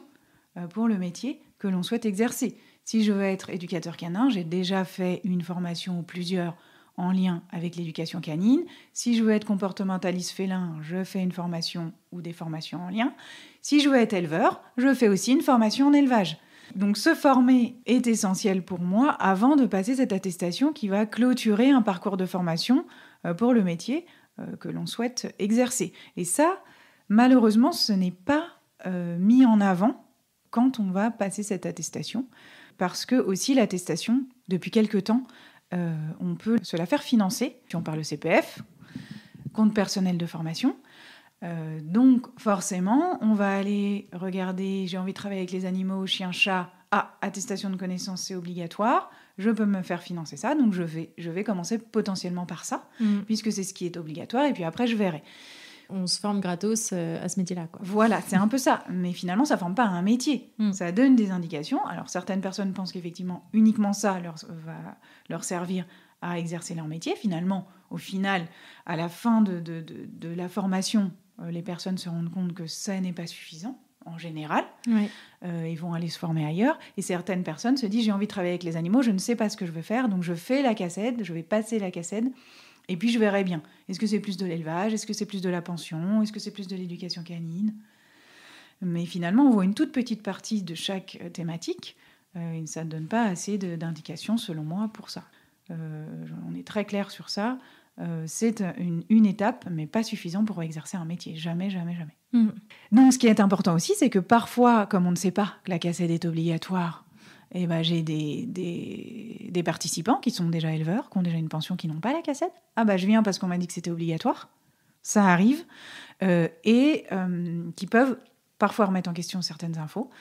pour le métier que l'on souhaite exercer. Si je veux être éducateur canin, j'ai déjà fait une formation ou plusieurs en lien avec l'éducation canine. Si je veux être comportementaliste félin, je fais une formation ou des formations en lien. Si je veux être éleveur, je fais aussi une formation en élevage. Donc se former est essentiel pour moi avant de passer cette attestation qui va clôturer un parcours de formation pour le métier que l'on souhaite exercer. Et ça, malheureusement, ce n'est pas mis en avant quand on va passer cette attestation, parce que aussi l'attestation, depuis quelque temps, on peut se la faire financer, si on parle de CPF, compte personnel de formation. Donc forcément, on va aller regarder, j'ai envie de travailler avec les animaux, chiens, chats, attestation de connaissance, c'est obligatoire, je peux me faire financer ça, donc je vais commencer potentiellement par ça, puisque c'est ce qui est obligatoire, et puis après je verrai.
On se forme gratos à ce métier-là, quoi.
Voilà, c'est un peu ça. Mais finalement, ça ne forme pas un métier. Ça donne des indications. Alors, certaines personnes pensent qu'effectivement, uniquement ça va leur servir à exercer leur métier. Finalement, au final, à la fin de la formation, les personnes se rendent compte que ça n'est pas suffisant, en général.
Ouais.
Ils vont aller se former ailleurs. Et certaines personnes se disent, j'ai envie de travailler avec les animaux, je ne sais pas ce que je veux faire, donc je fais la CACED, je vais passer la CACED. Et puis, je verrai bien. Est-ce que c'est plus de l'élevage ? Est-ce que c'est plus de la pension ? Est-ce que c'est plus de l'éducation canine ? Mais finalement, on voit une toute petite partie de chaque thématique. Et ça ne donne pas assez d'indications, selon moi, pour ça. On est très clair sur ça. C'est une étape, mais pas suffisant pour exercer un métier. Jamais, jamais, jamais. Donc, ce qui est important aussi, c'est que parfois, comme on ne sait pas que la CACED est obligatoire, et j'ai des participants qui sont déjà éleveurs, qui ont déjà une pension, qui n'ont pas la CACED. Je viens parce qu'on m'a dit que c'était obligatoire. Ça arrive. Et qui peuvent parfois remettre en question certaines infos.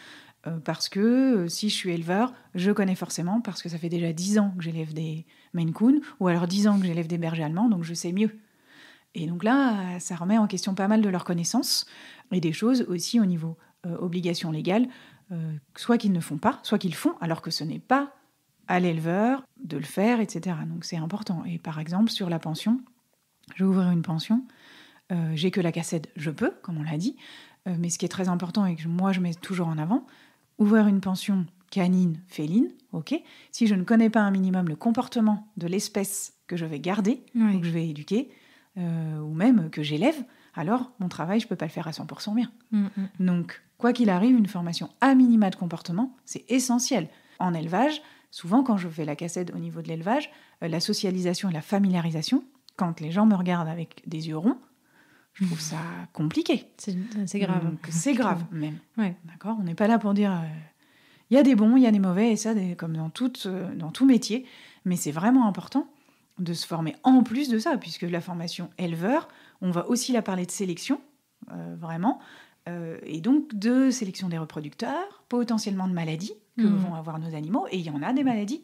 Parce que si je suis éleveur, je connais forcément, parce que ça fait déjà 10 ans que j'élève des Maine Coon, ou alors 10 ans que j'élève des bergers allemands, donc je sais mieux. Et donc là, ça remet en question pas mal de leurs connaissances, et des choses aussi au niveau obligation légale, soit qu'ils ne font pas, soit qu'ils font, alors que ce n'est pas à l'éleveur de le faire, etc. Donc c'est important. Et par exemple, sur la pension, je vais ouvrir une pension, j'ai que la CACED, je peux, comme on l'a dit, mais ce qui est très important et que moi je mets toujours en avant, ouvrir une pension canine, féline, ok. Si je ne connais pas un minimum le comportement de l'espèce que je vais garder, ou que je vais éduquer, ou même que j'élève, alors mon travail, je ne peux pas le faire à 100% bien. Donc, quoi qu'il arrive, une formation à minima de comportement, c'est essentiel. En élevage, souvent quand je fais la CACED au niveau de l'élevage, la socialisation et la familiarisation, quand les gens me regardent avec des yeux ronds, je trouve ça compliqué.
C'est grave.
Donc, c'est grave, même.
Ouais.
D'accord ? On n'est pas là pour dire... Il y a des bons, il y a des mauvais, et ça, comme dans tout métier. Mais c'est vraiment important de se former en plus de ça, puisque la formation éleveur, on va aussi la parler de sélection, vraiment, et donc de sélection des reproducteurs, potentiellement de maladies que vont avoir nos animaux, et il y en a des maladies,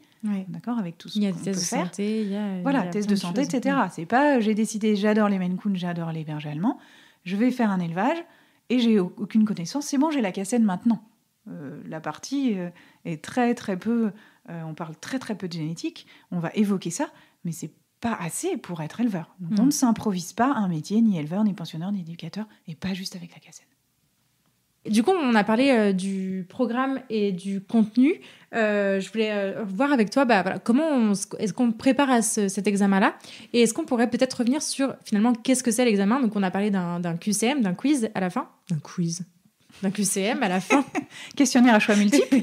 d'accord, avec tout ce qu'on peut faire. Il y a des tests de santé, il y a tests de santé, etc. C'est pas, j'ai décidé, j'adore les Maine Coon, j'adore les bergers allemands, je vais faire un élevage, et j'ai aucune connaissance, c'est bon, j'ai la cassette maintenant. La partie est très très peu, on parle très très peu de génétique, on va évoquer ça, mais c'est pas assez pour être éleveur. Donc on ne s'improvise pas un métier, ni éleveur, ni pensionneur, ni éducateur, et pas juste avec la cassette.
Du coup, on a parlé du programme et du contenu. Je voulais voir avec toi comment est-ce qu'on prépare à cet examen-là, et est-ce qu'on pourrait peut-être revenir sur finalement qu'est-ce que c'est l'examen. Donc on a parlé d'un QCM, d'un quiz à la fin. D'un QCM à la fin.
Questionnaire à choix multiples.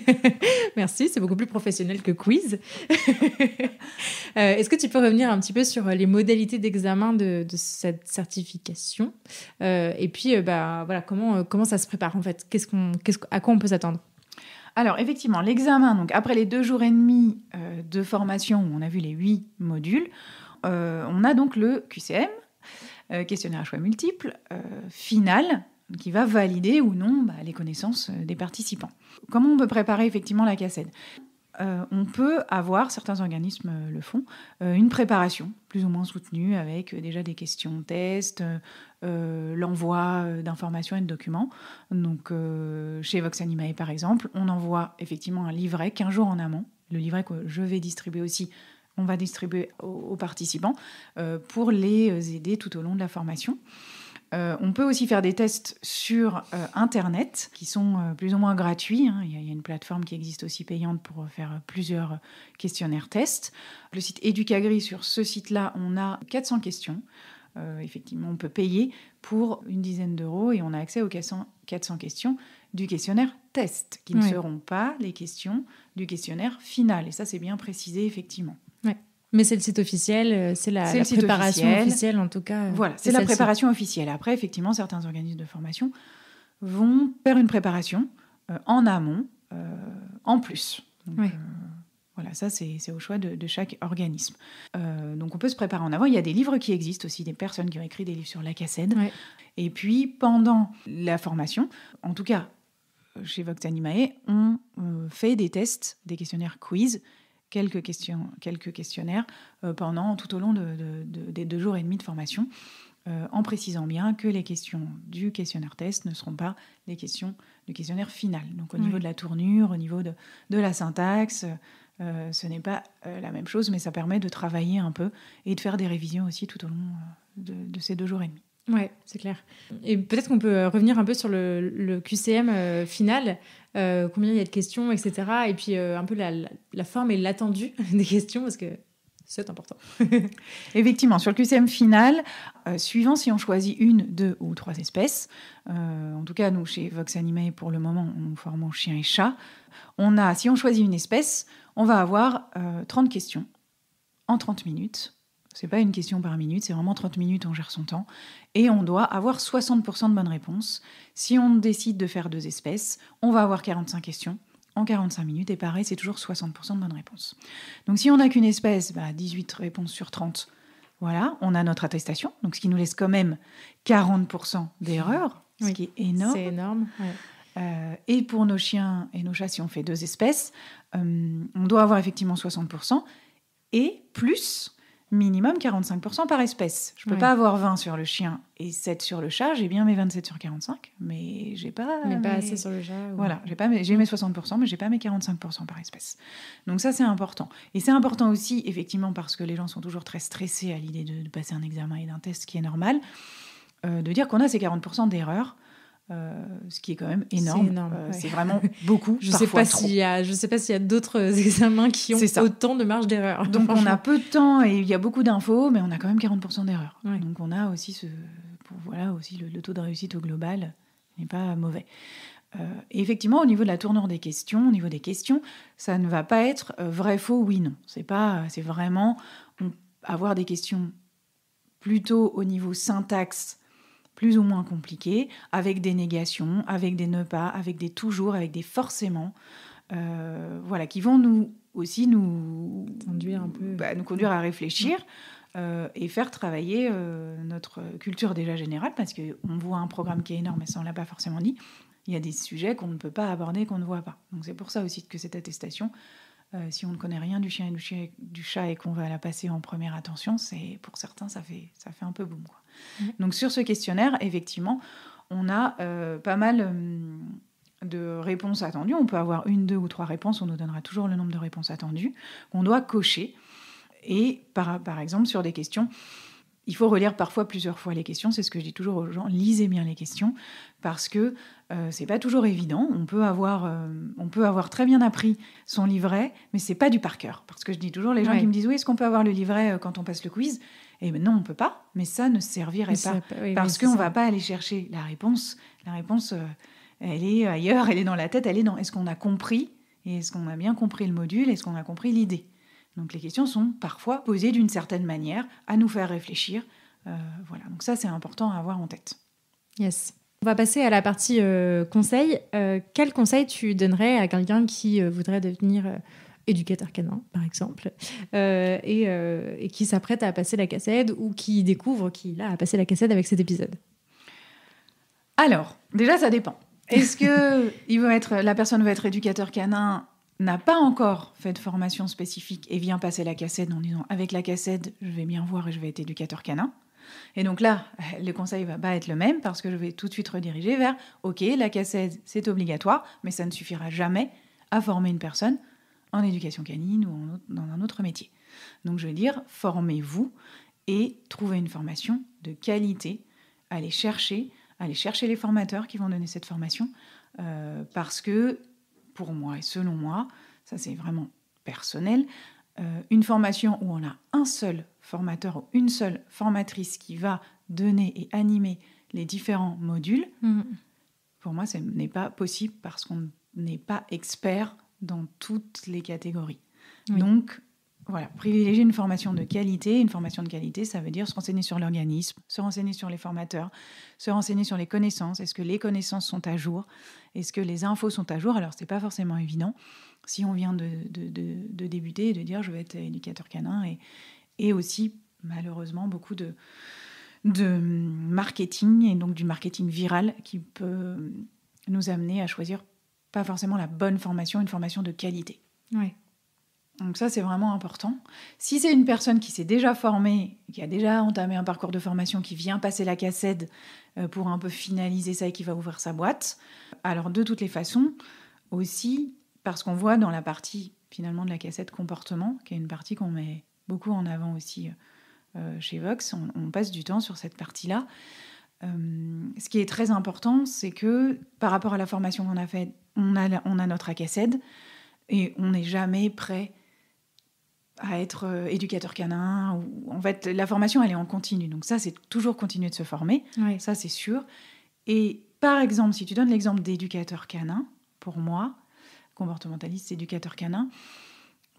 Merci, c'est beaucoup plus professionnel que quiz. Est-ce que tu peux revenir un petit peu sur les modalités d'examen de cette certification, et puis comment ça se prépare en fait, à quoi on peut s'attendre?
Alors effectivement, l'examen, donc après les 2 jours et demi de formation où on a vu les 8 modules, on a donc le QCM, questionnaire à choix multiples, final, qui va valider ou non les connaissances des participants. Comment on peut préparer effectivement la cassette ? On peut avoir, certains organismes le font, une préparation plus ou moins soutenue avec déjà des questions tests, l'envoi d'informations et de documents. Donc chez Vox Animae par exemple, on envoie effectivement un livret 15 jours en amont, le livret que je vais distribuer aussi. On va distribuer aux participants pour les aider tout au long de la formation. On peut aussi faire des tests sur Internet qui sont plus ou moins gratuits. Il y a une plateforme qui existe aussi payante pour faire plusieurs questionnaires tests. Le site Educagri, sur ce site-là, on a 400 questions. Effectivement, on peut payer pour une dizaine d'euros et on a accès aux 400 questions du questionnaire test, qui ne seront pas les questions du questionnaire final. Et ça, c'est bien précisé, effectivement.
Ouais. Mais c'est le site officiel, c'est la préparation officielle en tout cas.
Voilà, c'est la préparation officielle. Après, effectivement, certains organismes de formation vont faire une préparation en amont, en plus. Donc, voilà, ça, c'est au choix de chaque organisme. Donc, on peut se préparer en avant. Il y a des livres qui existent aussi, des personnes qui ont écrit des livres sur la cassette. Et puis, pendant la formation, en tout cas, chez Vox Animae, on fait des tests, des questionnaires quiz, quelques questionnaires tout au long des 2 jours et demi de formation, en précisant bien que les questions du questionnaire test ne seront pas les questions du questionnaire final. Donc au niveau de la tournure, au niveau de la syntaxe, ce n'est pas la même chose, mais ça permet de travailler un peu et de faire des révisions aussi tout au long de ces 2 jours et demi.
Ouais, c'est clair. Et peut-être qu'on peut revenir un peu sur le QCM final, combien il y a de questions, etc. Et puis un peu la forme et l'attendu des questions, parce que c'est important.
Effectivement, sur le QCM final, suivant si on choisit 1, 2 ou 3 espèces, en tout cas, nous, chez Vox Animae, pour le moment, on forme en chien et chat. Si on choisit une espèce, on va avoir 30 questions en 30 minutes. C'est pas une question par minute, c'est vraiment 30 minutes, on gère son temps. Et on doit avoir 60% de bonnes réponses. Si on décide de faire 2 espèces, on va avoir 45 questions en 45 minutes. Et pareil, c'est toujours 60% de bonnes réponses. Donc si on n'a qu'une espèce, 18 réponses sur 30, voilà, on a notre attestation. Donc ce qui nous laisse quand même 40% d'erreurs, ce qui est énorme.
C'est énorme, ouais.
Et pour nos chiens et nos chats, si on fait 2 espèces, on doit avoir effectivement 60%. Et plus... minimum 45% par espèce. Je ne peux pas avoir 20 sur le chien et 7 sur le chat. J'ai bien mes 27 sur 45, mais j'ai pas...
Mais pas assez sur le chat.
Voilà, j'ai mes 60%, mais j'ai pas mes 45% par espèce. Donc ça, c'est important. Et c'est important aussi, effectivement, parce que les gens sont toujours très stressés à l'idée de passer un examen et d'un test, qui est normal, de dire qu'on a ces 40% d'erreurs. Ce qui est quand même énorme.
C'est énorme,
c'est vraiment beaucoup,
je sais pas s'il y a d'autres examens qui ont autant de marge d'erreur.
Donc on a peu de temps et il y a beaucoup d'infos, mais on a quand même 40% d'erreur. Ouais. Donc on a aussi le taux de réussite au global n'est pas mauvais. Et effectivement, au niveau de la tournure des questions, au niveau des questions, ça ne va pas être vrai, faux, oui, non. C'est vraiment avoir des questions plutôt au niveau syntaxe, plus ou moins compliqué, avec des négations, avec des ne pas, avec des toujours, avec des forcément. qui vont nous conduire à réfléchir et faire travailler notre culture déjà générale, parce qu'on voit un programme qui est énorme, mais ça on ne l'a pas forcément dit. Il y a des sujets qu'on ne peut pas aborder, qu'on ne voit pas. Donc c'est pour ça aussi que cette attestation, si on ne connaît rien du chien et du chat et qu'on va la passer en première attention, c'est, pour certains, ça fait un peu boum, quoi. Donc sur ce questionnaire, effectivement, on a pas mal de réponses attendues. On peut avoir 1, 2 ou 3 réponses. On nous donnera toujours le nombre de réponses attendues qu'on doit cocher. Et par exemple, sur des questions, il faut relire parfois plusieurs fois les questions. C'est ce que je dis toujours aux gens. Lisez bien les questions, parce que c'est pas toujours évident. On peut avoir très bien appris son livret, mais c'est pas du par cœur. Parce que je dis toujours, les gens qui me disent « Oui, est-ce qu'on peut avoir le livret quand on passe le quiz ?» Et non, on peut pas. Mais ça ne servirait pas. Parce qu'on va pas aller chercher la réponse. La réponse, elle est ailleurs, elle est dans la tête, elle est dans « Est-ce qu'on a compris ? Et est-ce qu'on a bien compris le module ? Est-ce qu'on a compris l'idée ?» Donc les questions sont parfois posées d'une certaine manière, à nous faire réfléchir. Donc ça, c'est important à avoir en tête.
Yes. On va passer à la partie conseil. Quel conseil tu donnerais à quelqu'un qui voudrait devenir éducateur canin, par exemple, et qui s'apprête à passer la CACED, ou qui découvre qu'il a passé la CACED avec cet épisode?
Alors, déjà, ça dépend. Est-ce que la personne veut être éducateur canin, n'a pas encore fait de formation spécifique et vient passer la CACED en disant « Avec la CACED, je vais bien voir et je vais être éducateur canin ». Et donc là, le conseil va pas être le même, parce que je vais tout de suite rediriger vers « Ok, la CACED, c'est obligatoire, mais ça ne suffira jamais à former une personne en éducation canine ou dans un autre métier ». Donc je vais dire, formez-vous et trouvez une formation de qualité. Allez chercher les formateurs qui vont donner cette formation, parce que, pour moi et selon moi, ça c'est vraiment personnel, une formation où on a un seul formateur ou une seule formatrice qui va donner et animer les différents modules, pour moi, ce n'est pas possible, parce qu'on n'est pas expert dans toutes les catégories. Oui. Donc, voilà, privilégier une formation de qualité. Une formation de qualité, ça veut dire se renseigner sur l'organisme, se renseigner sur les formateurs, se renseigner sur les connaissances. Est-ce que les connaissances sont à jour ? Est-ce que les infos sont à jour ? Alors, c'est pas forcément évident si on vient de débuter et de dire je vais être éducateur canin, et aussi, malheureusement, beaucoup de marketing, et donc du marketing viral, qui peut nous amener à choisir pas forcément la bonne formation, une formation de qualité.
Ouais.
Donc ça, c'est vraiment important. Si c'est une personne qui s'est déjà formée, qui a déjà entamé un parcours de formation, qui vient passer la CACED pour un peu finaliser ça et qui va ouvrir sa boîte, alors de toutes les façons, aussi, parce qu'on voit dans la partie finalement de la CACED comportement, qui est une partie qu'on met beaucoup en avant aussi chez Vox, on passe du temps sur cette partie-là. Ce qui est très important, c'est que par rapport à la formation qu'on a faite, on a notre ACACED, et on n'est jamais prêt à être éducateur canin. En fait, la formation, elle est en continu. Donc ça, c'est toujours continuer de se former. Oui. Ça, c'est sûr. Et par exemple, si tu donnes l'exemple d'éducateur canin, pour moi, comportementaliste, éducateur canin,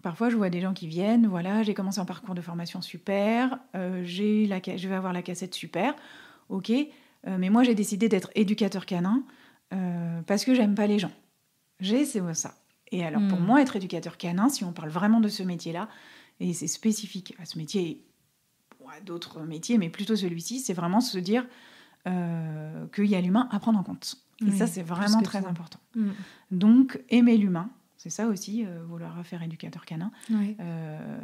parfois, je vois des gens qui viennent, voilà, j'ai commencé un parcours de formation super, je vais avoir la CACED super, ok, mais moi, j'ai décidé d'être éducateur canin parce que j'aime pas les gens. C'est ça. Et alors, pour moi, être éducateur canin, si on parle vraiment de ce métier-là, et c'est spécifique à ce métier et à d'autres métiers, mais plutôt celui-ci, c'est vraiment se dire qu'il y a l'humain à prendre en compte. Et ça, c'est vraiment très important. Donc, aimer l'humain, c'est ça aussi, vouloir faire éducateur canin.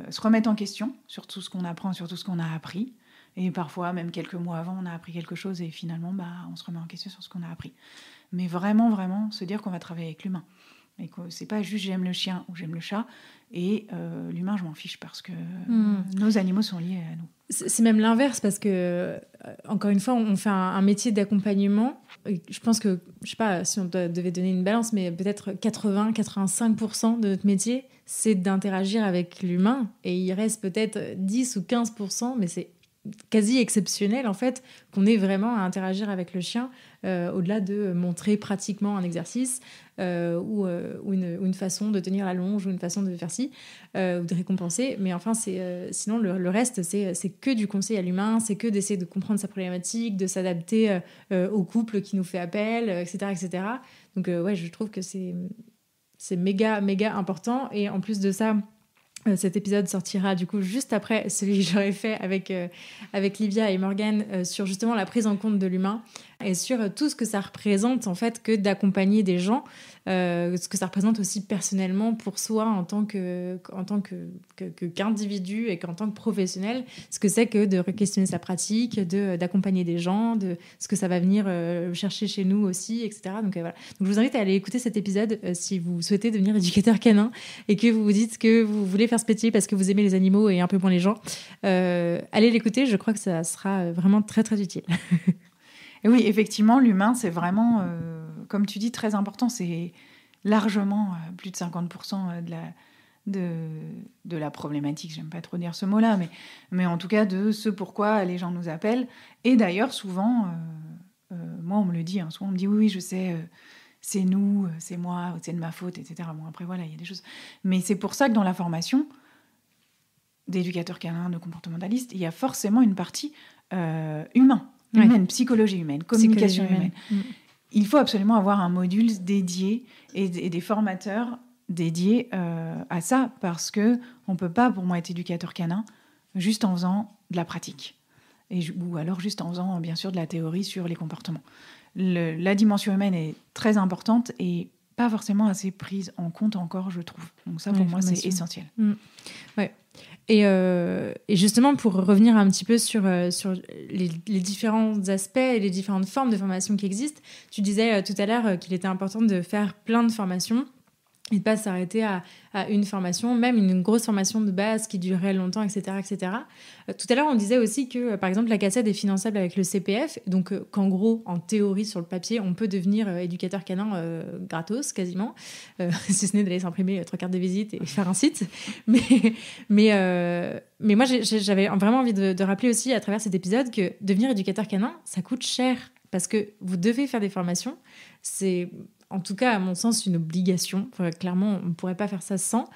Se remettre en question sur tout ce qu'on apprend, sur tout ce qu'on a appris. Et parfois, même quelques mois avant, on a appris quelque chose et finalement, on se remet en question sur ce qu'on a appris. Mais vraiment, vraiment, se dire qu'on va travailler avec l'humain. Et que c'est pas juste j'aime le chien ou j'aime le chat, et l'humain, je m'en fiche, parce que nos animaux sont liés à nous.
C'est même l'inverse, parce que, encore une fois, on fait un métier d'accompagnement. Je pense que, je sais pas si on devait donner une balance, mais peut-être 80-85% de notre métier, c'est d'interagir avec l'humain. Et il reste peut-être 10 ou 15%, mais c'est quasi exceptionnel, en fait, qu'on ait vraiment à interagir avec le chien, au-delà de montrer pratiquement un exercice ou une façon de tenir la longe, ou une façon de faire ci, ou de récompenser. Mais enfin, sinon, le reste, c'est que du conseil à l'humain, c'est que d'essayer de comprendre sa problématique, de s'adapter au couple qui nous fait appel, etc. etc. Donc, ouais, je trouve que c'est c'est méga, méga important. Et en plus de ça, cet épisode sortira du coup juste après celui que j'aurais fait avec Livia et Morgane sur justement la prise en compte de l'humain et sur tout ce que ça représente en fait que d'accompagner des gens, ce que ça représente aussi personnellement pour soi en tant qu'individu et qu'en tant que professionnel, ce que c'est que de re-questionner sa pratique, d'accompagner des gens, de ce que ça va venir chercher chez nous aussi, etc. Donc voilà. Donc je vous invite à aller écouter cet épisode si vous souhaitez devenir éducateur canin et que vous vous dites que vous voulez faire ce métier parce que vous aimez les animaux et un peu moins les gens. Allez l'écouter, je crois que ça sera vraiment très très utile.
Et oui, effectivement, l'humain, c'est vraiment, comme tu dis, très important. C'est largement plus de 50% de la problématique. J'aime pas trop dire ce mot-là, mais en tout cas de ce pourquoi les gens nous appellent. Et d'ailleurs, souvent, moi, on me le dit, souvent on me dit oui, je sais, c'est nous, c'est moi, c'est de ma faute, etc. Bon, après, voilà, il y a des choses. Mais c'est pour ça que dans la formation d'éducateur canin, de comportementaliste, il y a forcément une partie humaine, psychologie humaine, communication humaine. Il faut absolument avoir un module dédié et des formateurs dédiés à ça, parce qu'on ne peut pas, pour moi, être éducateur canin juste en faisant de la pratique. Ou alors juste en faisant, bien sûr, de la théorie sur les comportements. La dimension humaine est très importante et pas forcément assez prise en compte encore, je trouve. Donc ça, pour moi, c'est essentiel.
Ouais. Et justement, pour revenir un petit peu sur les différents aspects et les différentes formes de formation qui existent, tu disais tout à l'heure qu'il était important de faire plein de formations et de ne pas s'arrêter à une formation, même une grosse formation de base qui durerait longtemps, etc. etc. Tout à l'heure, on disait aussi que, par exemple, la CACED est finançable avec le CPF, donc qu'en gros, en théorie, sur le papier, on peut devenir éducateur canin gratos, quasiment, si ce n'est d'aller s'imprimer 3 cartes de visite et faire un site. Mais moi, j'avais vraiment envie de rappeler aussi, à travers cet épisode, que devenir éducateur canin, ça coûte cher, parce que vous devez faire des formations. C'est... en tout cas, à mon sens, une obligation. Enfin, clairement, on ne pourrait pas faire ça sans.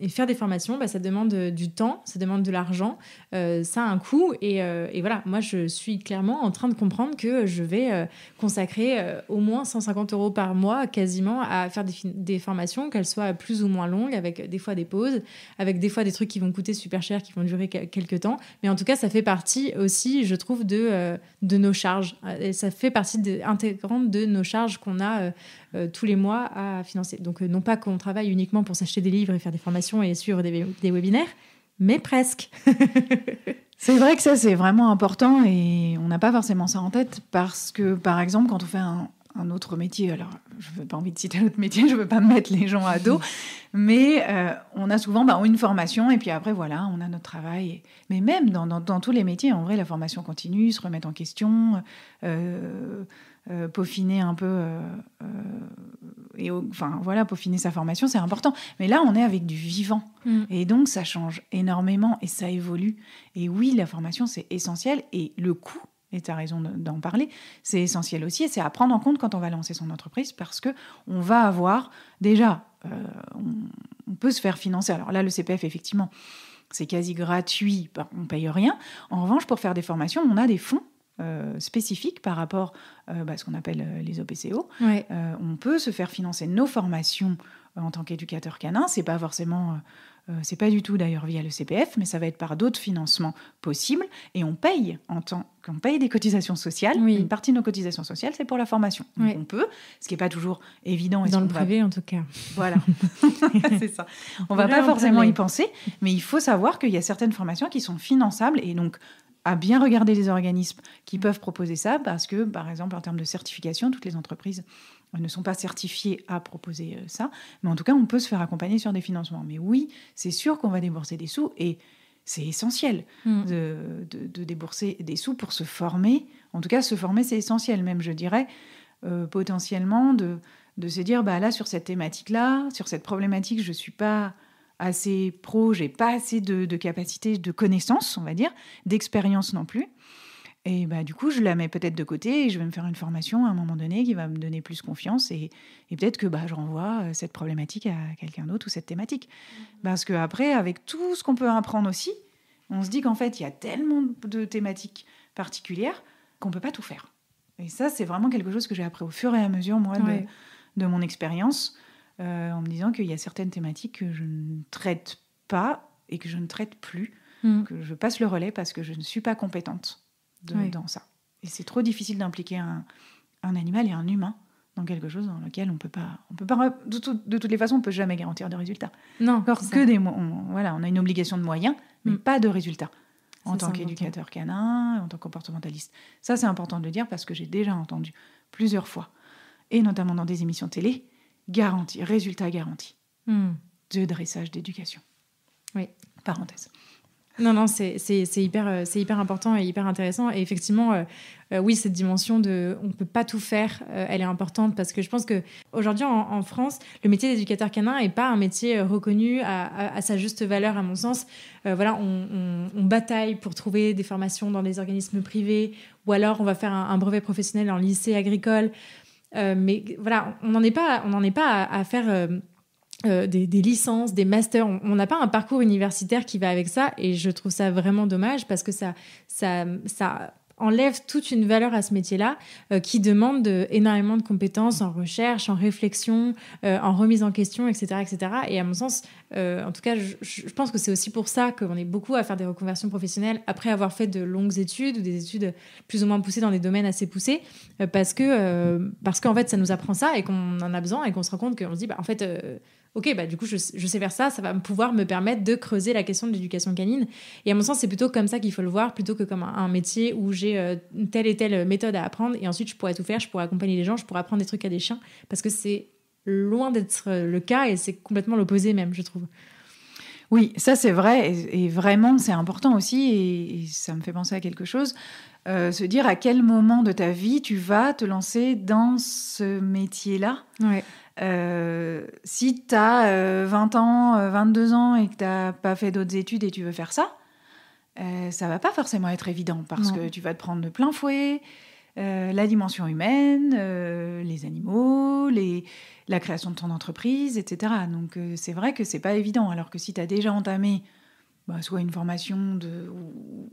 Et faire des formations, ça demande du temps, ça demande de l'argent, ça a un coût. Et voilà, moi, je suis clairement en train de comprendre que je vais consacrer au moins 150 € par mois, quasiment, à faire des formations, qu'elles soient plus ou moins longues, avec des fois des pauses, avec des fois des trucs qui vont coûter super cher, qui vont durer quelques temps. Mais en tout cas, ça fait partie aussi, je trouve, de nos charges. Et ça fait partie intégrante de nos charges qu'on a tous les mois à financer. Donc, non pas qu'on travaille uniquement pour s'acheter des livres et faire des formations et suivre des webinaires, mais presque.
C'est vrai que ça, c'est vraiment important et on n'a pas forcément ça en tête parce que, par exemple, quand on fait un autre métier, alors je n'ai pas envie de citer un autre métier, je ne veux pas mettre les gens à dos, mais on a souvent une formation et puis après, voilà, on a notre travail. Mais même dans tous les métiers, en vrai, la formation continue, se remettre en question, peaufiner un peu peaufiner sa formation, c'est important. Mais là, on est avec du vivant et donc ça change énormément et ça évolue. Et oui, la formation, c'est essentiel et le coût, et tu as raison d'en parler, c'est essentiel aussi et c'est à prendre en compte quand on va lancer son entreprise parce qu'on va avoir déjà, on peut se faire financer. Alors là, le CPF, effectivement, c'est quasi gratuit, on ne paye rien. En revanche, pour faire des formations, on a des fonds spécifiques par rapport à ce qu'on appelle les OPCO.
Ouais.
On peut se faire financer nos formations en tant qu'éducateur canin. C'est pas forcément, c'est pas du tout d'ailleurs via le CPF, mais ça va être par d'autres financements possibles. Et on paye qu'on paye des cotisations sociales.
Oui.
Une partie de nos cotisations sociales, c'est pour la formation. Donc on peut, ce qui n'est pas toujours évident.
Dans le privé, en tout cas.
Voilà, c'est ça. On va pas forcément y penser, mais il faut savoir qu'il y a certaines formations qui sont finançables et donc à bien regarder les organismes qui peuvent proposer ça, parce que, par exemple, en termes de certification, toutes les entreprises ne sont pas certifiées à proposer ça. Mais en tout cas, on peut se faire accompagner sur des financements. Mais oui, c'est sûr qu'on va débourser des sous et c'est essentiel de débourser des sous pour se former. En tout cas, se former, c'est essentiel. Même, je dirais, potentiellement, de se dire, là, sur cette thématique-là, sur cette problématique, je ne suis pas assez pro, j'ai pas assez de capacité, de connaissances, on va dire, d'expérience non plus. Et du coup, je la mets peut-être de côté et je vais me faire une formation à un moment donné qui va me donner plus confiance et peut-être que je renvoie cette problématique à quelqu'un d'autre ou cette thématique. Parce qu'après, avec tout ce qu'on peut apprendre aussi, on se dit qu'en fait, il y a tellement de thématiques particulières qu'on peut pas tout faire. Et ça, c'est vraiment quelque chose que j'ai appris au fur et à mesure, moi, de mon expérience. en me disant qu'il y a certaines thématiques que je ne traite pas et que je ne traite plus, que je passe le relais parce que je ne suis pas compétente dans ça. Et c'est trop difficile d'impliquer un animal et un humain dans quelque chose dans lequel on peut pas de toutes les façons, on peut jamais garantir de résultats.
Non,
encore que on a une obligation de moyens, mais pas de résultats. En tant qu'éducateur canin, en tant que comportementaliste. Ça, c'est important de le dire parce que j'ai déjà entendu plusieurs fois, et notamment dans des émissions télé, résultats garantis de dressage d'éducation.
Oui.
Parenthèse.
Non, c'est hyper important et hyper intéressant. Et effectivement, oui, cette dimension de on ne peut pas tout faire, elle est importante parce que je pense qu'aujourd'hui, en France, le métier d'éducateur canin n'est pas un métier reconnu à sa juste valeur, à mon sens. On bataille pour trouver des formations dans des organismes privés ou alors on va faire un brevet professionnel en lycée agricole. Mais voilà, on n'en est pas à faire... des licences, des masters. On n'a pas un parcours universitaire qui va avec ça et je trouve ça vraiment dommage parce que ça enlève toute une valeur à ce métier-là qui demande énormément de compétences en recherche, en réflexion, en remise en question, etc. etc. Et à mon sens, en tout cas, je pense que c'est aussi pour ça qu'on est beaucoup à faire des reconversions professionnelles après avoir fait de longues études ou des études plus ou moins poussées dans des domaines assez poussés parce qu'en fait, ça nous apprend ça et qu'on en a besoin et qu'on se rend compte qu'on se dit, en fait... du coup, je sais faire ça, ça va pouvoir me permettre de creuser la question de l'éducation canine. Et à mon sens, c'est plutôt comme ça qu'il faut le voir, plutôt que comme un métier où j'ai telle et telle méthode à apprendre et ensuite je pourrais tout faire, je pourrais accompagner les gens, je pourrais apprendre des trucs à des chiens, parce que c'est loin d'être le cas et c'est complètement l'opposé même, je trouve.
Oui, ça c'est vrai et vraiment c'est important aussi et ça me fait penser à quelque chose. Se dire à quel moment de ta vie tu vas te lancer dans ce métier-là.
Ouais.
Si tu as 20 ans, 22 ans et que tu n'as pas fait d'autres études et tu veux faire ça, ça va pas forcément être évident parce que tu vas te prendre de plein fouet la dimension humaine, les animaux, la création de ton entreprise, etc. Donc c'est vrai que c'est pas évident, alors que si tu as déjà entamé soit une formation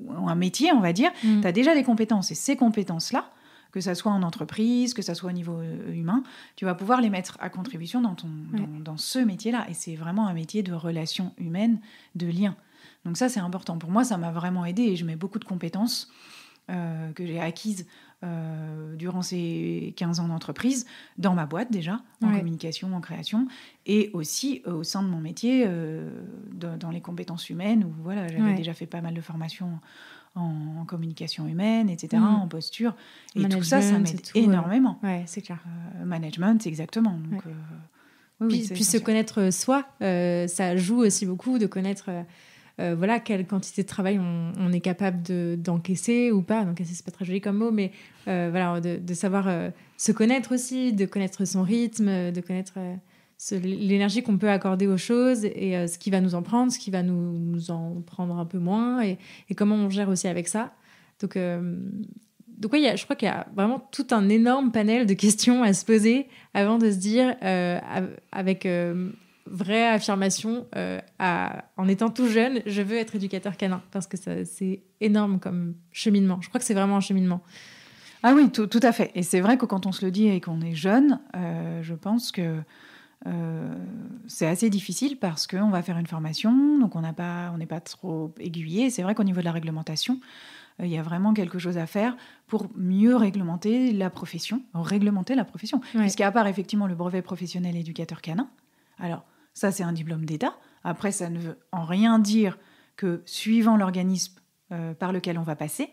ou un métier, on va dire, tu as déjà des compétences et ces compétences-là, que ça soit en entreprise, que ça soit au niveau humain, tu vas pouvoir les mettre à contribution dans ce métier-là. Et c'est vraiment un métier de relations humaines, de liens. Donc ça, c'est important. Pour moi, ça m'a vraiment aidée et je mets beaucoup de compétences que j'ai acquises durant ces 15 ans d'entreprise, dans ma boîte déjà, en communication, en création, et aussi au sein de mon métier, dans les compétences humaines, où j'avais déjà fait pas mal de formations en communication humaine, etc., en posture. Et management, tout ça m'aide énormément.
Ouais, c'est clair.
Management, exactement. Donc,
puis se connaître soi, ça joue aussi beaucoup de connaître quelle quantité de travail on est capable d'encaisser ou pas. D'encaisser, c'est pas très joli comme mot, mais de savoir se connaître aussi, de connaître son rythme, de connaître... l'énergie qu'on peut accorder aux choses et ce qui va nous en prendre, ce qui va nous en prendre un peu moins et comment on gère aussi avec ça. Donc je crois qu'il y a vraiment tout un énorme panel de questions à se poser avant de se dire avec vraie affirmation en étant tout jeune, je veux être éducateur canin parce que c'est énorme comme cheminement. Je crois que c'est vraiment un cheminement.
Ah oui, tout à fait. Et c'est vrai que quand on se le dit et qu'on est jeune, je pense que c'est assez difficile parce qu'on va faire une formation, donc on n'est pas trop aiguillé. C'est vrai qu'au niveau de la réglementation, il y a vraiment quelque chose à faire pour mieux réglementer la profession. Puisqu'à part effectivement le brevet professionnel éducateur canin, alors ça c'est un diplôme d'État. Après, ça ne veut en rien dire que suivant l'organisme par lequel on va passer,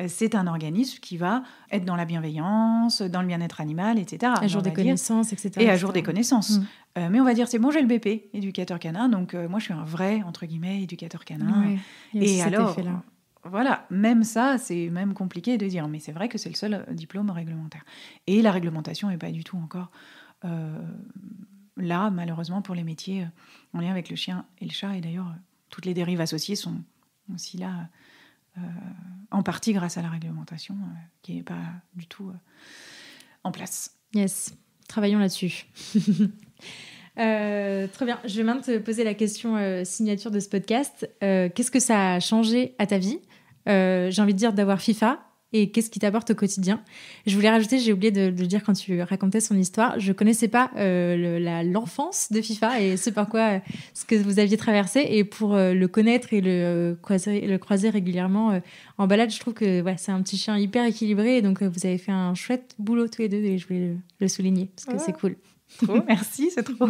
c'est un organisme qui va être dans la bienveillance, dans le bien-être animal, etc.
À jour des connaissances, etc.
Et à jour des connaissances. Mais on va dire, c'est bon, j'ai le BP, éducateur canin, donc moi je suis un vrai, entre guillemets, éducateur canin. Et alors, voilà, même ça, c'est même compliqué de dire, mais c'est vrai que c'est le seul diplôme réglementaire. Et la réglementation n'est pas du tout encore là, malheureusement, pour les métiers en lien avec le chien et le chat. Et d'ailleurs, toutes les dérives associées sont aussi là... en partie grâce à la réglementation qui n'est pas du tout en place.
Yes, travaillons là-dessus. Très bien, je vais maintenant te poser la question signature de ce podcast. Qu'est-ce que ça a changé à ta vie ? J'ai envie de dire d'avoir FIFA et qu'est-ce qui t'apporte au quotidien. Je voulais rajouter, j'ai oublié de le dire quand tu racontais son histoire, je connaissais pas l'enfance de Fifa et ce que vous aviez traversé, et pour le connaître et le croiser régulièrement en balade, je trouve que c'est un petit chien hyper équilibré, et donc vous avez fait un chouette boulot tous les deux, et je voulais le souligner parce que c'est cool.
Trop, merci, c'est trop.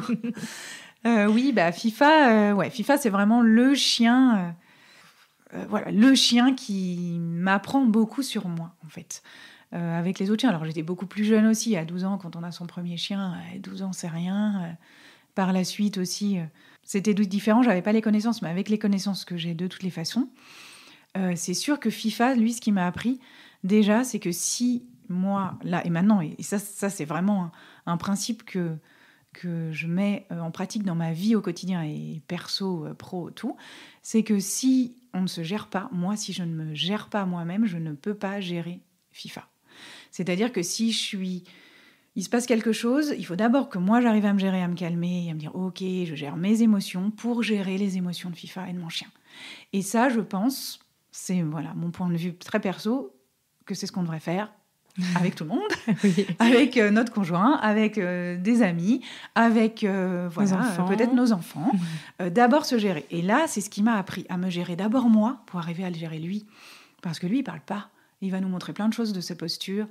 Oui, FIFA, FIFA, c'est vraiment le chien. Le chien qui m'apprend beaucoup sur moi, en fait. Avec les autres chiens. Alors, j'étais beaucoup plus jeune aussi, à 12 ans, quand on a son premier chien. 12 ans, c'est rien. Par la suite aussi, c'était différent. J'avais pas les connaissances, mais avec les connaissances que j'ai de toutes les façons, c'est sûr que FIFA, lui, ce qui m'a appris, déjà, c'est que si moi, là et maintenant, et ça c'est vraiment un principe que je mets en pratique dans ma vie au quotidien, et perso, pro, tout, c'est que si on ne se gère pas, moi, si je ne me gère pas moi-même, je ne peux pas gérer FIFA. C'est-à-dire que si il se passe quelque chose, il faut d'abord que moi, j'arrive à me gérer, à me calmer, et à me dire « Ok, je gère mes émotions pour gérer les émotions de FIFA et de mon chien. » Et ça, je pense, c'est mon point de vue très perso, que c'est ce qu'on devrait faire avec tout le monde, oui. Avec notre conjoint, avec des amis, avec peut-être nos enfants. D'abord se gérer. Et là, c'est ce qui m'a appris à me gérer d'abord moi, pour arriver à le gérer lui. Parce que lui, il parle pas. Il va nous montrer plein de choses de sa posture,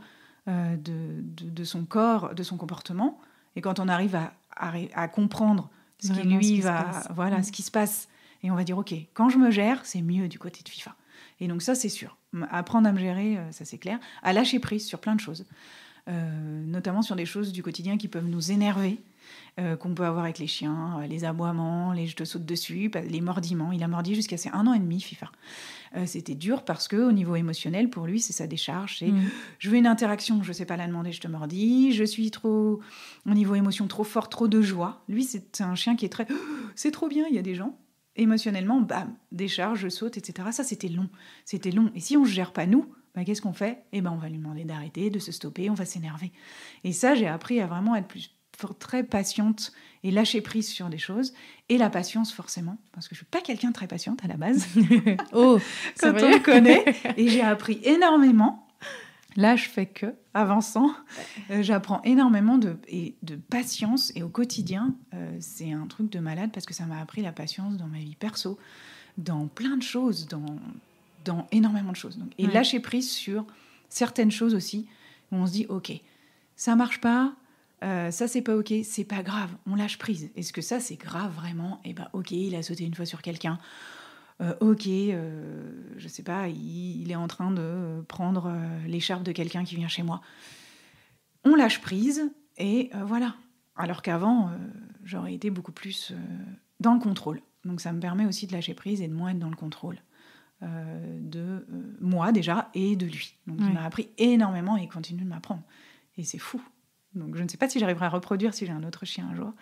de son corps, de son comportement. Et quand on arrive à comprendre ce qui lui va... Voilà, ce qui se passe. Et on va dire, OK, quand je me gère, c'est mieux du côté de FIFA. Et donc ça, c'est sûr. Apprendre à me gérer, ça c'est clair. À lâcher prise sur plein de choses. Notamment sur des choses du quotidien qui peuvent nous énerver, qu'on peut avoir avec les chiens, les aboiements, les je te saute dessus, les mordiments. Il a mordi jusqu'à ses 1 an et demi, FIFA. C'était dur parce qu'au niveau émotionnel, pour lui, c'est sa décharge. C'est je veux une interaction, je ne sais pas la demander, je te mordis. Je suis trop, au niveau émotion, trop fort, trop de joie. Lui, c'est un chien qui est très... c'est trop bien, il y a des gens... Émotionnellement, bam, décharge, je saute, etc. Ça, c'était long. C'était long. Et si on ne se gère pas nous, qu'est-ce qu'on fait ? On va lui demander d'arrêter, de se stopper, on va s'énerver. Et ça, j'ai appris à vraiment être très patiente et lâcher prise sur des choses. Et la patience, forcément, parce que je ne suis pas quelqu'un de très patiente à la base.
Oh,
quand on me connaît. Et j'ai appris énormément. Là, je fais que, avançant, j'apprends énormément de patience, et au quotidien, c'est un truc de malade parce que ça m'a appris la patience dans ma vie perso, dans plein de choses, dans énormément de choses. Donc, et lâcher prise sur certaines choses aussi, où on se dit, OK, ça marche pas, ça c'est pas OK, c'est pas grave, on lâche prise. Est-ce que ça c'est grave vraiment ? OK, il a sauté une fois sur quelqu'un. Je sais pas, il est en train de prendre l'écharpe de quelqu'un qui vient chez moi. On lâche prise et voilà. Alors qu'avant, j'aurais été beaucoup plus dans le contrôle. Donc ça me permet aussi de lâcher prise et de moins être dans le contrôle de moi déjà et de lui. Donc il m'a appris énormément et il continue de m'apprendre. Et c'est fou. Donc je ne sais pas si j'arriverai à reproduire si j'ai un autre chien un jour.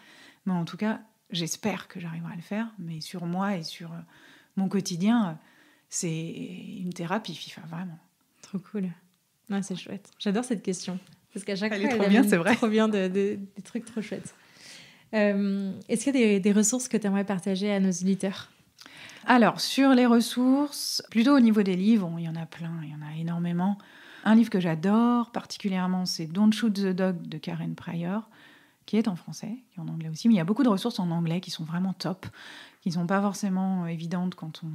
Mais en tout cas, j'espère que j'arriverai à le faire. Mais sur moi et sur... mon quotidien, c'est une thérapie, FIFA, vraiment.
Trop cool. Ouais, c'est chouette. J'adore cette question. Parce qu'à chaque fois,
elle est trop bien, c'est vrai.
Trop bien des trucs trop chouettes. Est-ce qu'il y a des ressources que tu aimerais partager à nos auditeurs ?
Alors, sur les ressources, plutôt au niveau des livres, il y en a plein, il y en a énormément. Un livre que j'adore particulièrement, c'est Don't Shoot the Dog de Karen Pryor, qui est en français, qui est en anglais aussi. Mais il y a beaucoup de ressources en anglais qui sont vraiment top, qui ne sont pas forcément évidentes quand on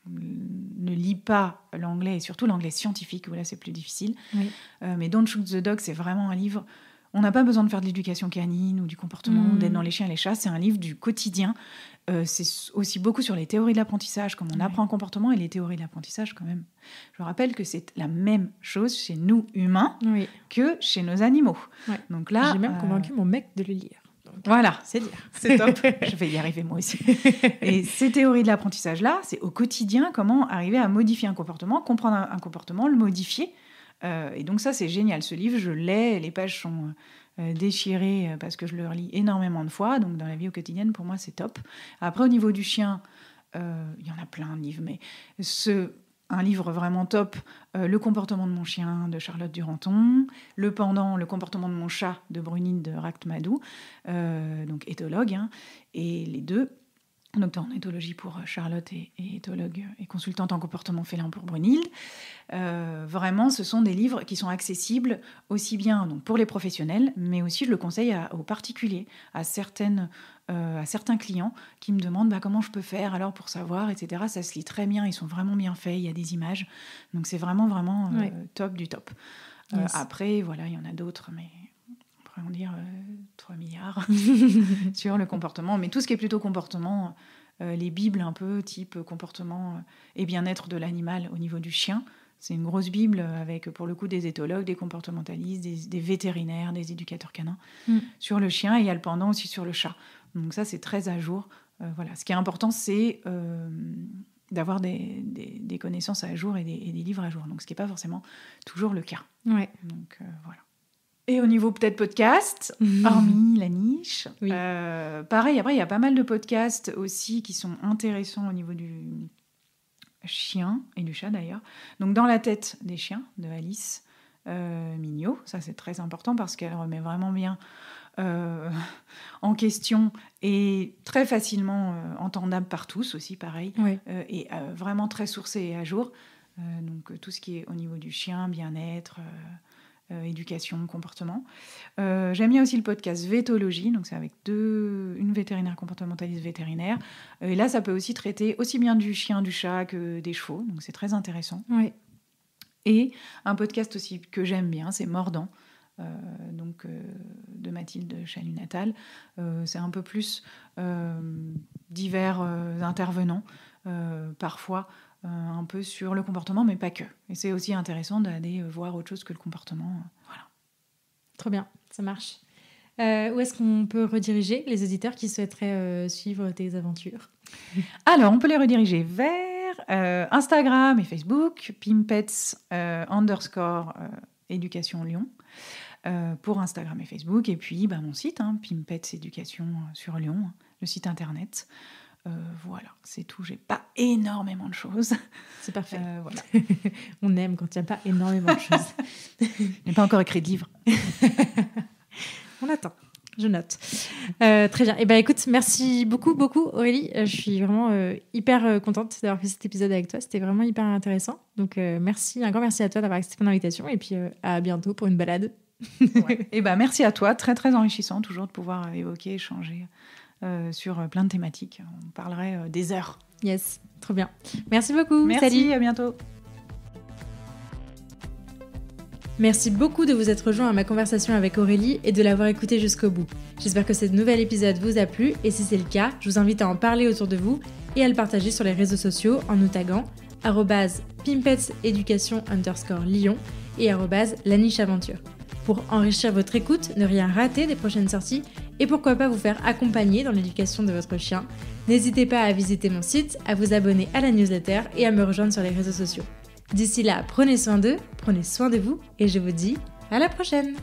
ne lit pas l'anglais, et surtout l'anglais scientifique, où là c'est plus difficile. Oui. Mais Don't Shoot the Dog, c'est vraiment un livre... On n'a pas besoin de faire de l'éducation canine ou du comportement, d'être dans les chiens et les chats. C'est un livre du quotidien. C'est aussi beaucoup sur les théories de l'apprentissage, comment on apprend un comportement, et les théories de l'apprentissage quand même. Je rappelle que c'est la même chose chez nous humains que chez nos animaux. Ouais. Donc là,
j'ai même convaincu mon mec de le lire. Donc,
voilà,
c'est dire.
C'est top. Je vais y arriver moi aussi. Et ces théories de l'apprentissage-là, c'est au quotidien comment arriver à modifier un comportement, comprendre un comportement, le modifier. Et donc ça, c'est génial. Ce livre, je l'ai, les pages sont déchirées parce que je le relis énormément de fois. Donc dans la vie au quotidienne, pour moi, c'est top. Après, au niveau du chien, il y en a plein de livres, mais un livre vraiment top, Le comportement de mon chien de Charlotte Duranton, le pendant, Le comportement de mon chat de Brunine de Rakhmadou, donc éthologue, et les deux docteur en éthologie pour Charlotte et éthologue et consultante en comportement félin pour Brunhilde. Vraiment, ce sont des livres qui sont accessibles aussi bien donc, pour les professionnels, mais aussi je le conseille aux particuliers, à certains clients qui me demandent comment je peux faire alors pour savoir, etc. Ça se lit très bien, ils sont vraiment bien faits, il y a des images. Donc c'est vraiment top du top. Yes. Après, voilà, il y en a d'autres, mais... on dire 3 milliards sur le comportement, mais tout ce qui est plutôt comportement, les bibles un peu type comportement et bien-être de l'animal au niveau du chien, c'est une grosse bible avec pour le coup des éthologues, des comportementalistes, des vétérinaires, des éducateurs canins sur le chien, et il y a le pendant aussi sur le chat. Donc ça c'est très à jour. Voilà. Ce qui est important c'est d'avoir des connaissances à jour et des livres à jour, donc ce qui n'est pas forcément toujours le cas.
Ouais.
Donc voilà. Et au niveau peut-être podcast, hormis la niche,
oui.
Pareil, après il y a pas mal de podcasts aussi qui sont intéressants au niveau du chien et du chat d'ailleurs. Donc Dans la tête des chiens de Alice Mignot, ça c'est très important parce qu'elle remet vraiment bien en question et très facilement entendable par tous aussi, pareil,
oui.
Et vraiment très sourcé et à jour. Donc tout ce qui est au niveau du chien, bien-être... éducation, comportement. J'aime bien aussi le podcast Vétologie, donc c'est avec une vétérinaire comportementaliste vétérinaire. Et là, ça peut aussi traiter aussi bien du chien, du chat que des chevaux, donc c'est très intéressant.
Oui.
Et un podcast aussi que j'aime bien, c'est Mordant, de Mathilde Chalut-Natal. C'est un peu plus divers intervenants, parfois, un peu sur le comportement, mais pas que. Et c'est aussi intéressant d'aller voir autre chose que le comportement. Voilà.
Trop bien, ça marche. Où est-ce qu'on peut rediriger les auditeurs qui souhaiteraient suivre tes aventures ?
Alors, on peut les rediriger vers Instagram et Facebook, pimpets _éducation Lyon, pour Instagram et Facebook. Et puis, mon site, Pimpets Éducation sur Lyon, le site internet. Voilà, c'est tout. J'ai pas énormément de choses.
C'est parfait.
Voilà.
On aime quand il n'y a pas énormément de choses.
Je n'ai pas encore écrit de livre.
On attend. Je note. Très bien. Écoute, merci beaucoup Aurélie. Je suis vraiment hyper contente d'avoir fait cet épisode avec toi. C'était vraiment hyper intéressant. Donc merci, un grand merci à toi d'avoir accepté mon invitation. Et puis à bientôt pour une balade.
Ouais. Et merci à toi. Très très enrichissant toujours de pouvoir évoquer, échanger sur plein de thématiques. On parlerait des heures.
Yes, trop bien. Merci beaucoup.
Merci,
salut.
À bientôt.
Merci beaucoup de vous être rejoint à ma conversation avec Aurélie et de l'avoir écoutée jusqu'au bout. J'espère que ce nouvel épisode vous a plu et si c'est le cas, je vous invite à en parler autour de vous et à le partager sur les réseaux sociaux en nous taguant @pimpetseducation_Lyon et @lanicheaventure. Pour enrichir votre écoute, ne rien rater des prochaines sorties et pourquoi pas vous faire accompagner dans l'éducation de votre chien, n'hésitez pas à visiter mon site, à vous abonner à la newsletter et à me rejoindre sur les réseaux sociaux. D'ici là, prenez soin d'eux, prenez soin de vous et je vous dis à la prochaine!